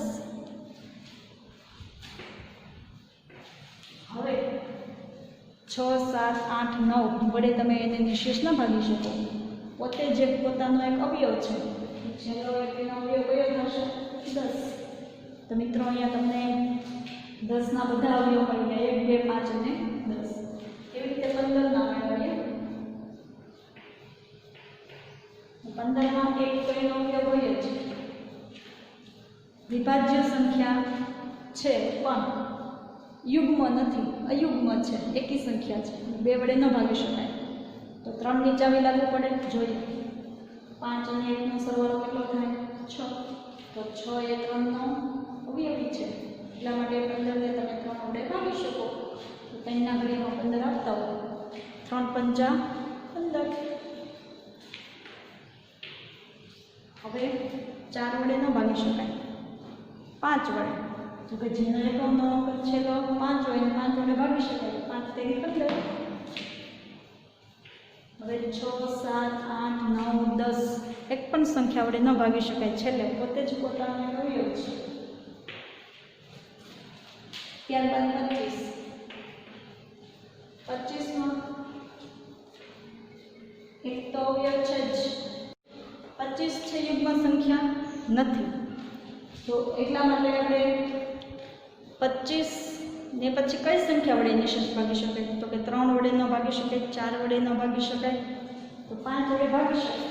હવે 6, 7, 8, 9 વડે તમે એને નિશેષ ન ભાગી શકો। પોતે જે પોતાનો એક અવયવ છે, જેનો એનો અવયવ કયો થશે? 10। તો મિત્રો અહીંયા તમને 10ના બધા અવયવ મળી ગયા, 1, 2, 5 અને 10। એવી રીતે 15 ના મેળવીએ। 15માં એક તો એનો અવયવ હોય જ, વિભાજ્ય સંખ્યા છે પણ યુગ્મ નથી, અયુગ્મ છે, એકી સંખ્યા છે, 2 વડે ન ભાગી શકાય। તો 3ની ચાવી લાગુ પડે, જોઈએ 5 અને 1નો સરવાળો કેટલો થાય? 6। તો 6 એ 3નો અવયવી છે એટલા માટે 15 ને તમે 3 વડે ભાગી શકો। તો 3ના ઘડીમાં 15 આવતા હોય, 3 × 5 = 15। હવે 4 વડે ન ભાગી શકાય, 5 વડે। તો કે જેનો એકમનો અંક છેલ્લો 5 હોય એને 5 વડે ભાગી શકાય, 5 તેરી 15। હવે 6, 7, 8, 9, 10 એક પણ સંખ્યા વડે ન ભાગી શકાય, છેલ્લે પોતે જ પોતાનો અવયવ છે। ત્યારબાદ 25, 25માં એક તો અવયવ છે જ, 25 છે યુગ્મ સંખ્યા નથી, તો એટલા માટે આપણે 25 ને પછી કઈ સંખ્યા વડે નિશેષ ભાગી શકાય? તો કે 3 વડે ન ભાગી શકાય, 4 વડે ન ભાગી શકાય, તો 5 વડે ભાગી શકાય,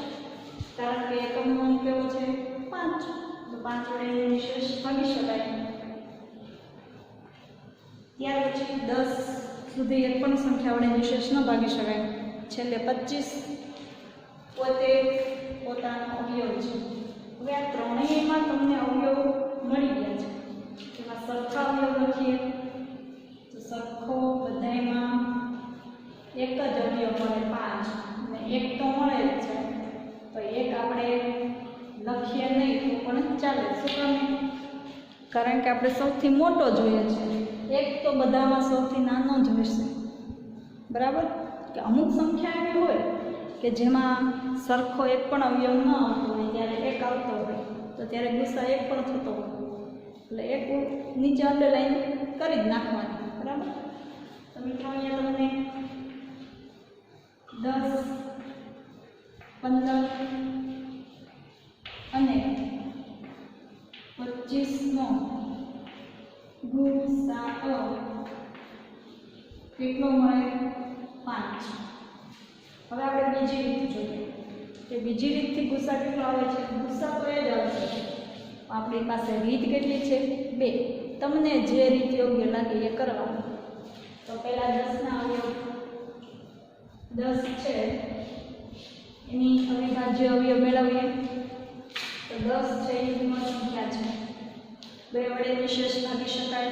કારણ કે એકમનો અંક કેવો છે? 5। તો 5 વડે નિશેષ ભાગી શકાય। ત્યાર પછી 10 સુધી એક પણ સંખ્યા વડે નિશેષ ન ભાગી શકાય, છેલ્લે 25 પોતે પોતાનો અવયવ છે। હવે આ ત્રણેયમાં તમને અવયવ મળી ગયા છે, એમાં સરખા અવયવ લખીએ તો સરખો બધાયમાં એક જ અવયવ મળે 5 અને એક તો મળે જ છે, તો એક આપણે લખીએ નહીં તો પણ ચાલે। શું કામ? કારણ કે આપણે સૌથી મોટો જોઈએ છે, એક તો બધામાં સૌથી નાનો જ હશે, બરાબર? કે અમુક સંખ્યા એવી હોય કે જેમાં સરખો એક પણ અવયવ ન આવતો હોય, ત્યારે એક આવતો હોય તો ત્યારે ગુસ્સા એક પણ થતો હોય, એટલે એક નીચે અંડરલાઈન કરી જ નાખવાની, બરાબર? તો મિત્રો અહીંયા તમને 10, 15 અને 25નો ગુસાઅ કેટલો મળે? 5। હવે આપણે બીજી રીત જોઈએ કે બીજી રીતથી ગુસ્સા કેટલો આવે છે? ગુસ્સા તો એ જ આવશે, આપણી પાસે રીત કેટલી છે? 2। તમને જે રીત યોગ્ય લાગે એ કરવાનું। તો પહેલા 10ના અવયવ 10 છે એની અવિભાજ્ય અવયવ મેળવીએ તો 10 છે યુગ્મ સંખ્યા છે, 2 વડે નિશેષ ભાગી શકાય?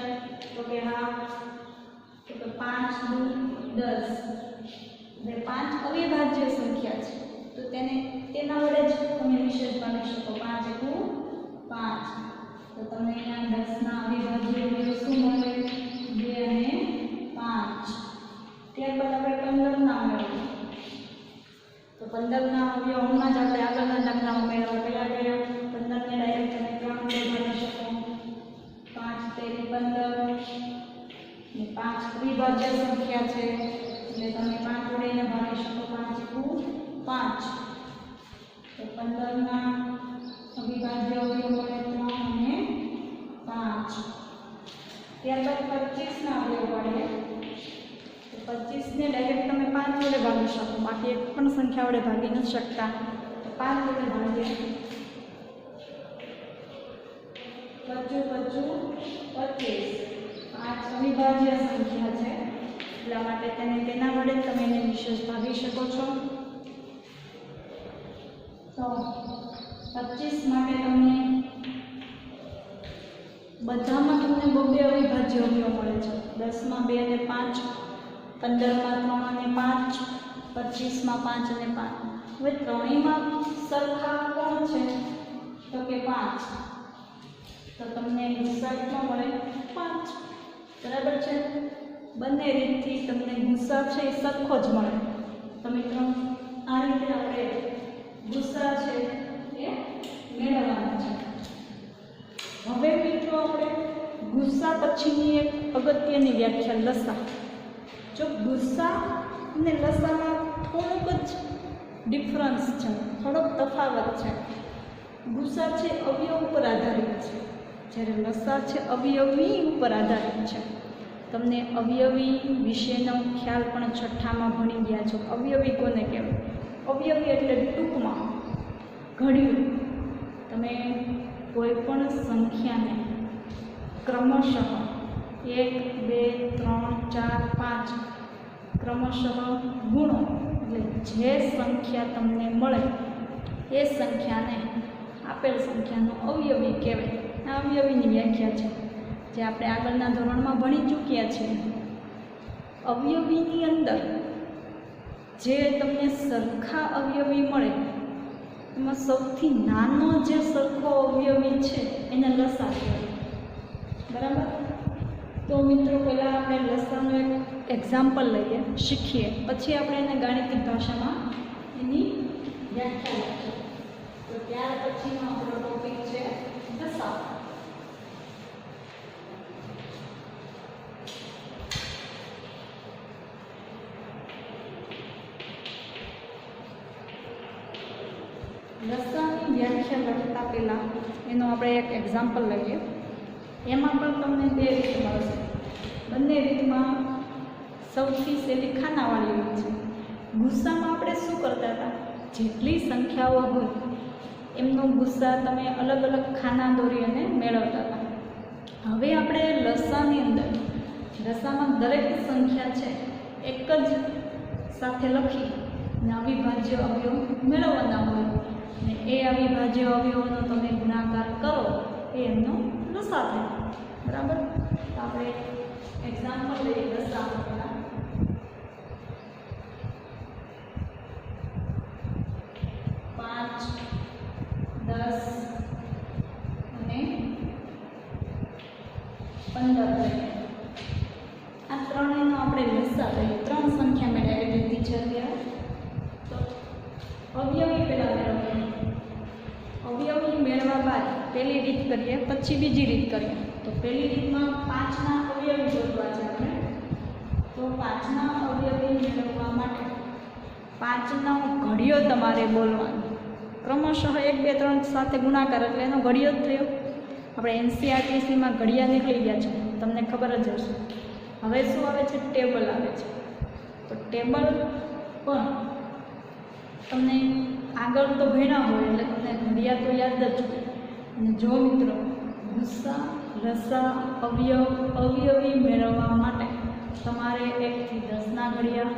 તો કે હા, તો 5 × 10. હવે 5 અવિભાજ્ય સંખ્યા છે તો તેના વડે જ તમે નિશેષ ભાગી શકો. 5 એકુ 5. તો તમને અહીંયા 10 ના અવિભાજ્ય અવયવ શું મળે? 2 અને 5. ત્યારબાદ આપણે 15 ના મેળવીએ તો 15 ના અવયવ હમણાં જ આપણે આગળના દાખલામાં મેળવવા કયા ગયા? 15 ને ડાયરેક્ટ તમે 3 વડે ભાગી શકો. 5 તેરી 15 ને 5 અવિભાજ્ય સંખ્યા છે એટલે તમે 5 વડે એને ભાગી શકો. 5 એકુ 5. તો 15 ના અવિભાજ્ય અવયવ મળે 3 અને 5. ત્યારબાદ 25 ના અવયવ મળે તો 25 ને ડાયરેક્ટ તમે 5 વડે ભાગી શકો. બાકી એક પણ સંખ્યા વડે ભાગી નથી શકતા. તો 5 વડે ભાગીએ 25 5 અવિભાજ્ય સંખ્યા છે એટલા માટે તેના વડે તમે એને નિશેષ ભાગી શકો છો. તો 25 માટે તમને બધામાં તમને 2 અવિભાજ્ય અવયવ મળે છે. 10 માં 2 અને 5, 15 માં 3 અને 5, 25 માં 5 અને 5. હવે ત્રણેયમાં સરખા કોણ છે? તો કે 5. તો તમને ગુસ્સા કેટલો મળે? 5. બરાબર છે. બંને રીતથી તમને ગુસ્સા છે એ સરખો જ મળે. તો મિત્રો આ રીતે આપણે ગુસ્સા છે એ મેળવવાના છે. હવે મિત્રો આપણે ગુસ્સા પછીની એક અગત્યની વ્યાખ્યા લસા. જો ગુસ્સા અને લસામાં થોડોક જ ડિફરન્સ છે, થોડોક તફાવત છે. ગુસ્સા છે અવયવ ઉપર આધારિત છે, જ્યારે લસા છે અવયવી ઉપર આધારિત છે. તમને અવયવી વિશેનો ખ્યાલ પણ છઠ્ઠામાં ભણી ગયા છો. અવયવી કોને કહેવાય? અવયવી એટલે ટૂંકમાં ઘડ્યું. તમે કોઈ પણ સંખ્યાને ક્રમશઃ 1 2 3 4 5 ક્રમશઃ ગુણો એટલે જે સંખ્યા તમને મળે એ સંખ્યાને આપેલ સંખ્યાનો અવયવી કહેવાય. આ અવયવીની વ્યાખ્યા છે જે આપણે આગળના ધોરણમાં ભણી ચૂક્યા છીએ. અવયવીની અંદર જે તમને સરખા અવયવી મળે એમાં સૌથી નાનો જે સરખો અવયવી છે એને લસા કહેવાય. બરાબર? તો મિત્રો પહેલાં આપણે લસાનું એક એક્ઝામ્પલ લઈએ, શીખીએ, પછી આપણે એને ગાણિતિક ભાષામાં એની વ્યાખ્યા લખીએ. તો ત્યાર પછીનો આપણો ટોપિક છે લસા. લસાની વ્યાખ્યા લખતા પહેલાં એનો આપણે એક એક્ઝામ્પલ લઈએ. એમાં પણ તમને 2 રીત મળશે. બંને રીતમાં સૌથી સહેલી ખાનાવાળી રીત છે. ગુસ્સામાં આપણે શું કરતા હતા? જેટલી સંખ્યાઓ હોય એમનો ગુસ્સા તમે અલગ અલગ ખાના દોરી અને મેળવતા હતા. હવે આપણે લસાની અંદર લસામાં દરેક સંખ્યા છે એક જ સાથે લખી અને અવિભાજ્ય અવયવ મેળવવાના હોય અને એ અવિભાજ્ય અવયવોનો તમે ગુણાકાર કરો એ એમનો લસા થાય. બરાબર? તો આપણે એક્ઝામ્પલ લઈએ લસા. 5 10 અને 15 લઈએ. આ ત્રણેયનો આપણે લસા લઈએ. 3 સંખ્યા મેં ડાયરેક્ટ લીધી છે અત્યારે. તો અવયવી પહેલાં મેળવીએ. અવયવી મેળવ્યા બાદ પહેલી રીત કરીએ, પછી બીજી રીત કરીએ. તો પહેલી રીતમાં 5ના અવયવી શોધવા છે આપણે. તો 5ના અવયવી મેળવવા માટે 5નો ઘડિયો તમારે બોલવાનો. ક્રમશઃ 1 2 3 સાથે ગુણાકાર એટલે એનો ઘડિયો જ થયો. આપણે NCERT-માં ઘડિયા નીકળી ગયા છે, તમને ખબર જ હશે. હવે શું આવે છે? ટેબલ આવે છે. તો ટેબલ પણ તમને આગળ તો ભણ્યા હોય એટલે તમને ઘડિયા તો યાદ જ હોય. અને જો મિત્રો ગુસ્સા, લસા, અવયવી મેળવવા માટે તમારે 1 થી 10ના ઘડિયા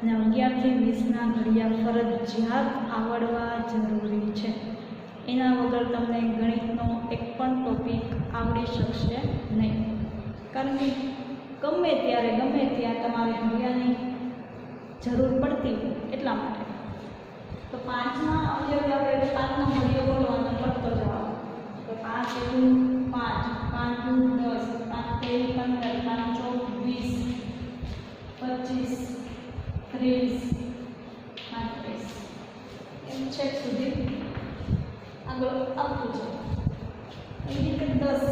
અને 11 થી 20ના ઘડિયા ફરજિયાત આવડવા જરૂરી છે. એના વગર તમને ગણિતનો એક પણ ટોપિક આવડી શકશે નહીં. કારણ કે ગમે ત્યારે ગમે ત્યાં તમારે ઘડિયાની જરૂર પડતી હોય એટલા માટે. તો 5ના અવયવી આપણે 5નો ઘડિયો બોલવાનો પડતો જવાબ. તો 5 × 5, 5 × 10, 5 × 15, 5 × 20, 25, 30, 35 એમ છેક સુધી આગળ આપવું છે. એવી રીતે 10,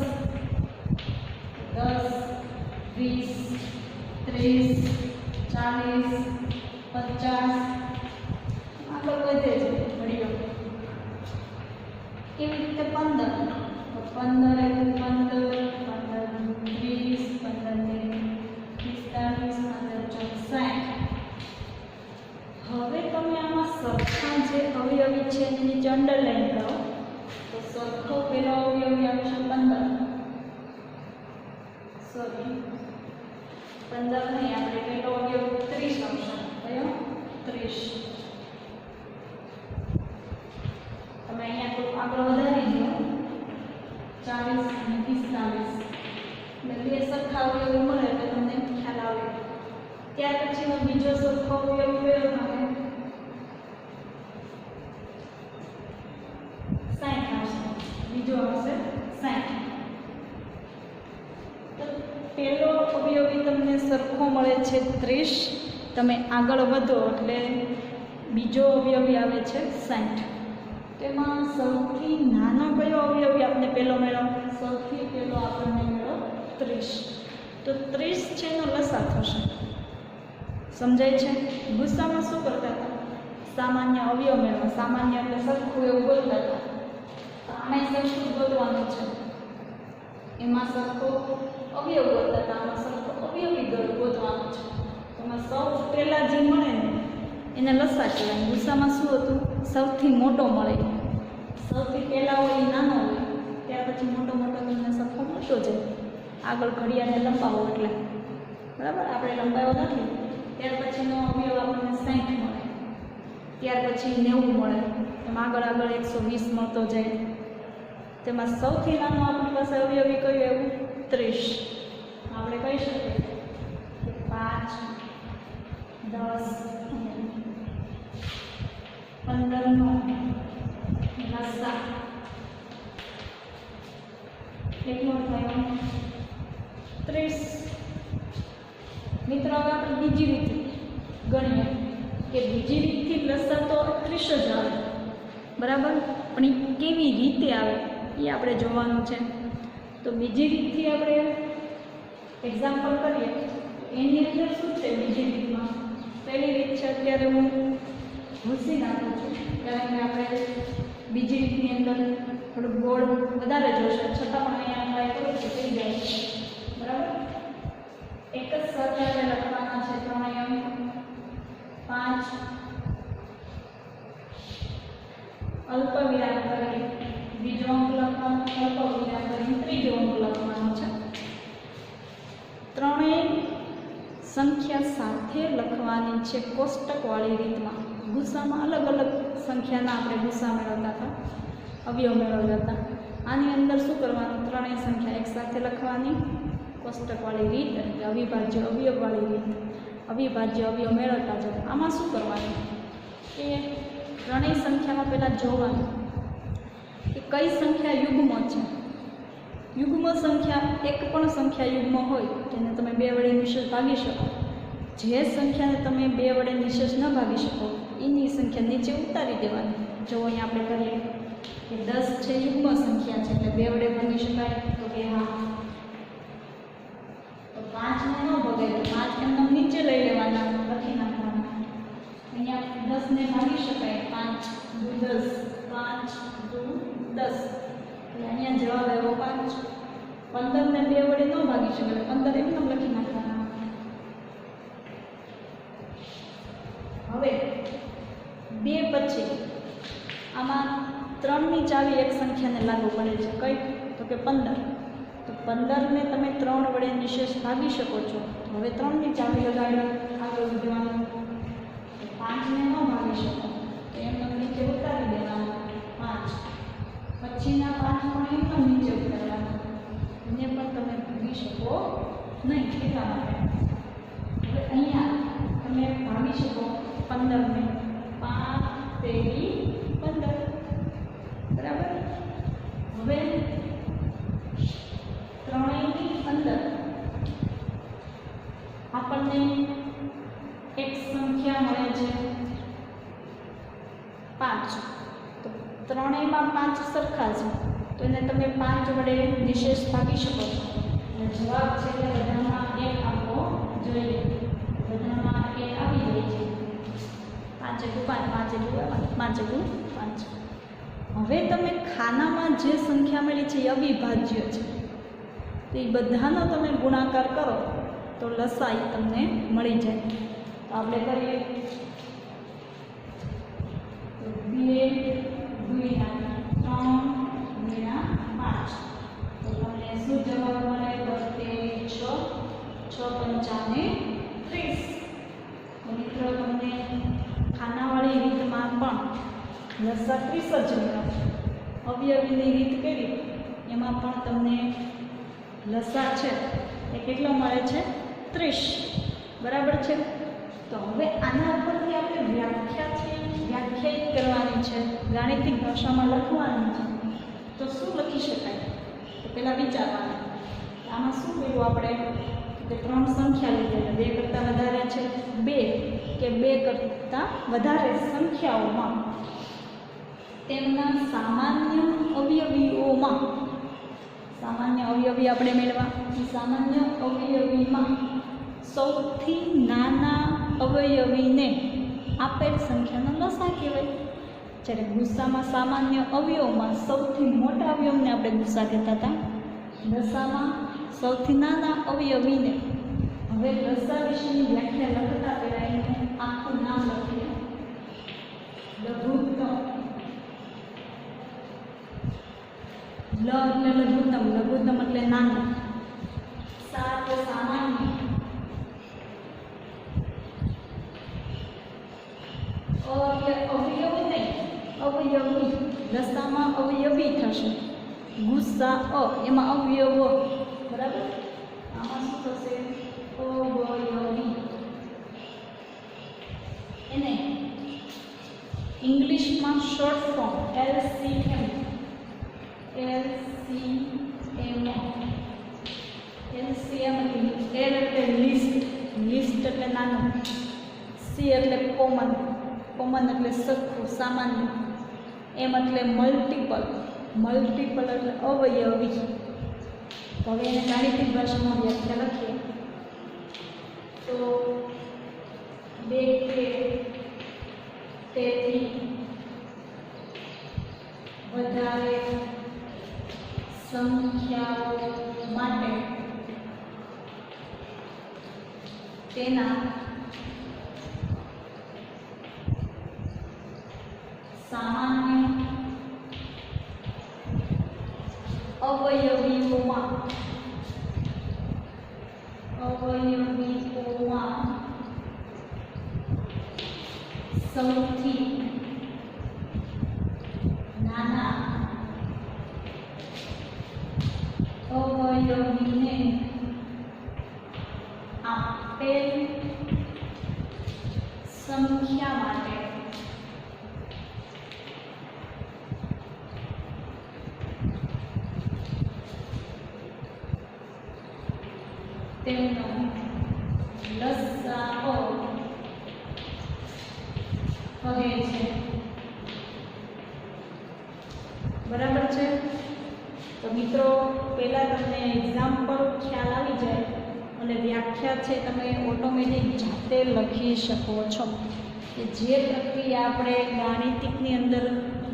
20, 30, 40, 50 આગળ વધે છે ઘડિયો. કેવી રીતે 15, તો 15 × 15, 15 × 20, 15 × 30, 15 × 40, 60. હવે તમે આમાં સરખા જે અવયવી છે એની નીચે અંડરલાઈન કરો તો સરખો પેલો અવયવી આવશે 15. સોરી 15 નહીં, આપણે પેલો અવયવ 30 આવશે. કયો? 30. તમે અહીંયા થોડું આગળ વધારી દો 40 અને 45 એટલે બે સરખા અવયવો મળે એટલે તમને ખ્યાલ આવે. ત્યાર પછીનો બીજો સરખો અવયવ કયો આવે? 60 આવશે. બીજો આવશે 60. તો પહેલો અવયવી તમને સરખો મળે છે 30. તમે આગળ વધો એટલે બીજો અવયવી આવે છે 60. તેમાં સૌથી નાનો કયો અવયવી આપણે પહેલો મેળવો? સૌથી પહેલો આપણને મેળવો 30. તો 30 છે એનો લસા થશે. સમજાય છે? ગુસ્સામાં શું કરતા હતા? સામાન્ય અવયવ મેળવો. સામાન્ય એટલે સરખું એવું બોલતા હતા. તો આમાં સરખું બોલવાનું છે. એમાં સરખો અવયવ બોલતા હતા, આમાં સરખો અવયવી બોલવાનું છે. એમાં સૌ પહેલાં જે મળે ને એને લસા કહેવાય. ગુસ્સામાં શું હતું? સૌથી મોટો મળે. સૌથી પહેલાં હોય એ નાનો હોય, ત્યાર પછી મોટો તમને સરખો મળતો જાય. આગળ ઘડિયાળને લંબાવો એટલે બરાબર. આપણે લંબાવ્યો નથી. ત્યાર પછીનો અવયવ આપણને 60 મળે, ત્યાર પછી 90 મળે, એમાં આગળ 120 મળતો જાય. તેમાં સૌથી નાનો આપણી પાસે અવયવી કયું એવું? 30. આપણે કહી શકીએ કે 5, 10, 15નો લસા કેટલો થયો? 30. મિત્રો હવે આપણે બીજી રીત ગણીએ કે બીજી રીતથી લસા તો 30 જ આવે બરાબર, પણ એ કેવી રીતે આવે એ આપણે જોવાનું છે. તો બીજી રીતથી આપણે એક્ઝામ્પલ કરીએ. એની અંદર શું છે બીજી રીતમાં? પહેલી રીત છે અત્યારે હું ભૂસી નાખું છું, કારણ કે આપણે બીજી રીતની અંદર થોડુંક ગોળ વધારે જોશે, છતાં પણ અહીંયા ટ્રાય કરું છું થઈ જાય બરાબર. એક જ સાથે આપણે લખવાના છે 3 અંક, 5 અલ્પ વિરામ કરી બીજો અંક લખવાનો, અલ્પ વિરામ કરી ત્રીજો અંક લખવાનો છે. ત્રણેય સંખ્યા સાથે લખવાની છે કોષ્ટકવાળી રીતમાં. ગુસ્સામાં અલગ અલગ સંખ્યાના આપણે ગુસ્સા મેળવતા હતા, અવયવ મેળવતા હતા. આની અંદર શું કરવાનું? ત્રણેય સંખ્યા એકસાથે લખવાની કોષ્ટકવાળી રીત, એટલે અવિભાજ્ય અવયવવાળી રીત. અવિભાજ્ય અવયવ મેળવતા જાઓ. આમાં શું કરવાનું કે ત્રણેય સંખ્યામાં પહેલાં જોવાનું કે કઈ સંખ્યા યુગ્મ છે. યુગ્મ સંખ્યા એક પણ સંખ્યા યુગ્મ હોય તેને તમે 2 વડે નિશેષ ભાગી શકો. જે સંખ્યાને તમે 2 વડે નિશેષ ન ભાગી શકો એની સંખ્યા નીચે ઉતારી દેવાની. જો અહીંયા આપણે કરીએ કે 10 છે યુગ્મ સંખ્યા છે એટલે 2 વડે ભાગી શકાય, તો કે હા. તો 5ને ન ભગાય તો 5 એમને નીચે લઈ લેવાના, લખી નાખવાના. અહીંયા 10ને ભાગી શકાય, 5 × 10, 5 × 10 એટલે અહીંયા જવાબ આવ્યો 5. 15ને 2 વડે ન ભાગી શકાય, 15 એમને લખી નાખવાના. હવે 2 પછી આમાં 3ની ચાવી એક સંખ્યાને લાગુ પડે છે. કઈ? તો કે 15. તો 15ને તમે 3 વડે નિશેષ ભાગી શકો છો. હવે 3ની ચાવી લગાડી આગળ વધવાનું. 5ને ન ભાગી શકો તો એમને નીચે ઉતારી દેવાના 5. પછીના 5 પણ એમને નીચે ઉતારવાના, એને પણ તમે ભાગી શકો નહીં. એટલા માટે હવે અહીંયા તમે ભાગી શકો 15 ને 5 તેરી 15, બરાબર. હવે ત્રણેયની અંદર આપણને એક સંખ્યા મળે છે 5. તો ત્રણેયમાં 5 સરખા છે, તો એને તમે 5 વડે નિશેષ ભાગી શકો છો. અને જવાબ છે કે બધામાં 1 આપવો જોઈએ. બધામાં 1 આવી જાય છે. 5 × 5 5 × 5. હવે તમે ખાનામાં જે સંખ્યા મળી છે એ અવિભાજ્ય છે, તો એ બધાનો તમે ગુણાકાર કરો તો લસાઈ તમને મળી જાય. તો આપણે કરીએ 2 × 3 × 5. તો તમને શું જવાબ મળે? 6 6 × 5 = 30. મિત્રો તમને ખાનાવાળી રીતમાં પણ લસા 30 જ મળે. અવયવીની રીત કેવી, એમાં પણ તમને લસા છે એ કેટલો મળે છે? 30, બરાબર છે. તો હવે આના પરથી આપણે વ્યાખ્યાયિત કરવાની છે, ગાણિતિક ભાષામાં લખવાની છે. તો શું લખી શકાય? તો પહેલાં વિચારવાનું આમાં શું કર્યું આપણે કે 3 સંખ્યા લીધી, 2 કરતાં વધારે છે 2 કે 2 કરતાં વધારે સંખ્યાઓમાં તેમના સામાન્ય અવયવીઓમાં, સામાન્ય અવયવી આપણે મેળવા, સામાન્ય અવયવીમાં સૌથી નાના અવયવીને આપેલ સંખ્યાનો લસા કહેવાય. જ્યારે ગુસ્સામાં સામાન્ય અવયવમાં સૌથી મોટા અવયવને આપણે ગુસ્સા કહેતા હતા, લસામાં સૌથી નાના અવયવીને. હવે લસા વિશેની વ્યાખ્યા લખતા પહેલાં એનું આખું નામ લખીએ. લઘુત્તમ. લ એટલે લઘુત્તમ, લઘુત્તમ એટલે નાનું. સા એટલે સામાન્ય. અ એટલે અવયવી નહીં, અવયવી. લસામાં અવયવી થશે. ગુસ્સા અ એમાં અવયવો, બરાબર. આમાં શું થશે? અવયવી. એને ઇંગ્લિશમાં short form LCM. LCM L એટલે લિસ્ટ, લિસ્ટ એટલે નાનું. C એટલે કોમન, કોમન એટલે સરખું, સામાન્ય. M એટલે મલ્ટિપલ, મલ્ટિપલ એટલે અવયવી. તો હવે એને ગાણિતિક ભાષામાં વ્યાખ્યા લખીએ તો 2 કે તેથી વધારે સંખ્યાઓ માટે તેના સામાન્ય અવયવીઓમાં સૌથી નાના અવયવીને આપેલ સંખ્યા માટે તેમનો લસાઅ કહે છે. બરાબર છે. તો મિત્રો પહેલાં તમને એક્ઝામ્પલ ખ્યાલ આવી જાય અને વ્યાખ્યા છે તમે ઓટોમેટિક જાતે લખી શકો છો. કે જે પ્રક્રિયા આપણે ગાણિતિકની અંદર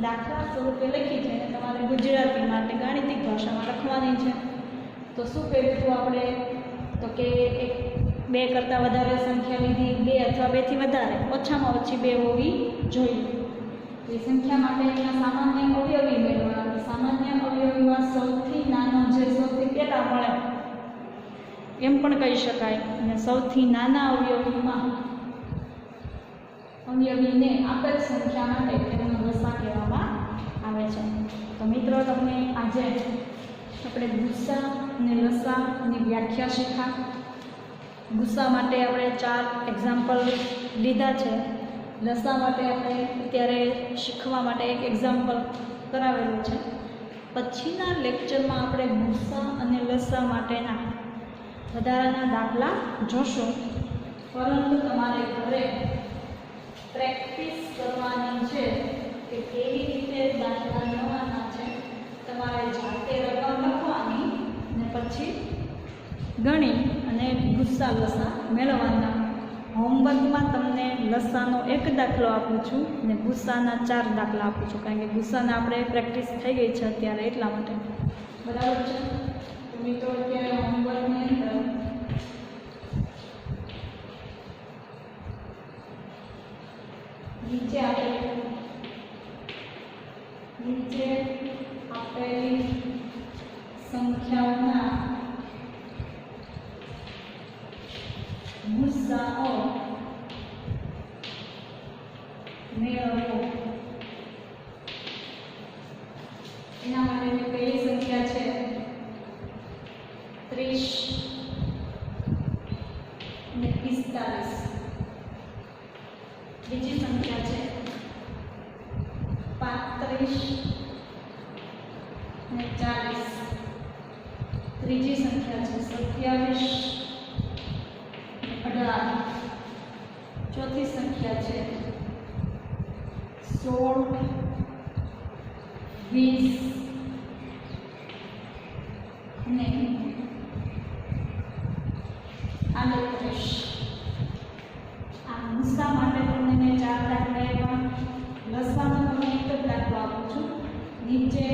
દાખલા સ્વરૂપે લખી છે અને તમારે ગુજરાતી માટે ગાણિતિક ભાષામાં લખવાની છે. તો શું કર્યું આપણે? તો કે 2 કરતાં વધારે સંખ્યા લીધી, 2 અથવા 2 થી વધારે, ઓછામાં ઓછી 2 હોવી જોઈએ. તો એ સંખ્યા માટે એના સામાન્ય અવયવી મેળવવા. સામાન્ય અવયવીમાં સૌથી નાનો જે સૌથી પહેલાં મળે એમ પણ કહી શકાય. અને સૌથી નાના અવયવીને આપેલ સંખ્યા માટે તેનો લસા કહેવામાં આવે છે. તો મિત્રો તમને આજે આપણે ગુસ્સા અને લસાની વ્યાખ્યા શીખ્યા. ગુસ્સા માટે આપણે 4 એક્ઝામ્પલ લીધા છે. લસા માટે આપણે અત્યારે શીખવા માટે એક એક્ઝામ્પલ કરાવેલું છે. પછીના લેક્ચરમાં આપણે ગુસ્સા અને લસા માટેના વધારાના દાખલા જોશું, પરંતુ તમારે ઘરે પ્રેક્ટિસ કરવાની છે કે કેવી રીતે દાખલા ગણવાના છે. તમારે જાતે રકમ લખવાની અને પછી ગણી અને ગુસ્સા લસા મેળવવાના. હોમવર્કમાં તમને લસાનો 1 દાખલો આપું છું અને ગુસ્સાના 4 દાખલા આપું છું, કારણ કે ગુસ્સાના આપણે પ્રેક્ટિસ થઈ ગઈ છે અત્યારે, એટલા માટે. બરાબર છે? તો મિત્રો અત્યારે હોમવર્કની અંદર નીચે આપેલી સંખ્યાઓના ગુસ્સાઓ મેળવો. એના માટેની પહેલી સંખ્યા છે 30 અને 45. બીજી સંખ્યા છે 35 અને 40. ત્રીજી સંખ્યા છે 27 18. ચોથી સંખ્યા છે 16 20 અને 38. આ ગુસ્સા માટે તમને મેં 4 દાખલા આપ્યા. લસાનો તમને એક જ દાખલો આપું છું. નીચે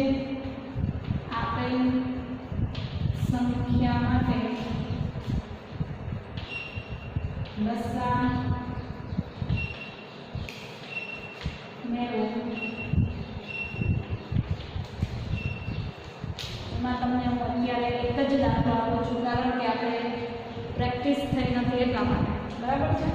આપેલ સંખ્યા માટે લસા મેળવો. એમાં તમને હું અત્યારે એક જ દાખલો આપું છું, કારણ કે આપણે પ્રેક્ટિસ થઈ નથી એટલા માટે. બરાબર છે?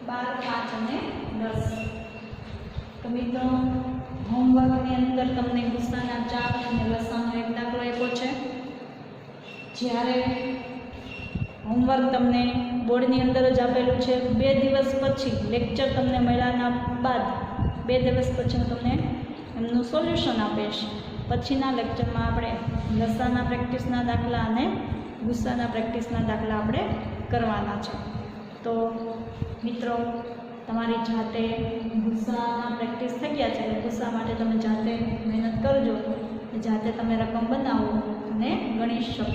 12, 5 અને 10. તો મિત્રો હોમવર્કની અંદર તમને ગુસ્સાના 4 અને લસાનો 1 દાખલો આપ્યો છે. જ્યારે હોમવર્ક તમને બોર્ડની અંદર જ આપેલું છે. 2 દિવસ પછી લેક્ચર તમને મળ્યાના બાદ 2 દિવસ પછી હું તમને એમનું સોલ્યુશન આપીશ. પછીના લેક્ચરમાં આપણે લસાના પ્રેક્ટિસના દાખલા અને ગુસ્સાના પ્રેક્ટિસના દાખલા આપણે કરવાના છે. તો મિત્રો તમારી જાતે ગુસ્સાના પ્રેક્ટિસ થઈ ગયા છે, ગુસ્સા માટે તમે જાતે મહેનત કરજો, જાતે તમે રકમ બનાવો અને ગણી શકો.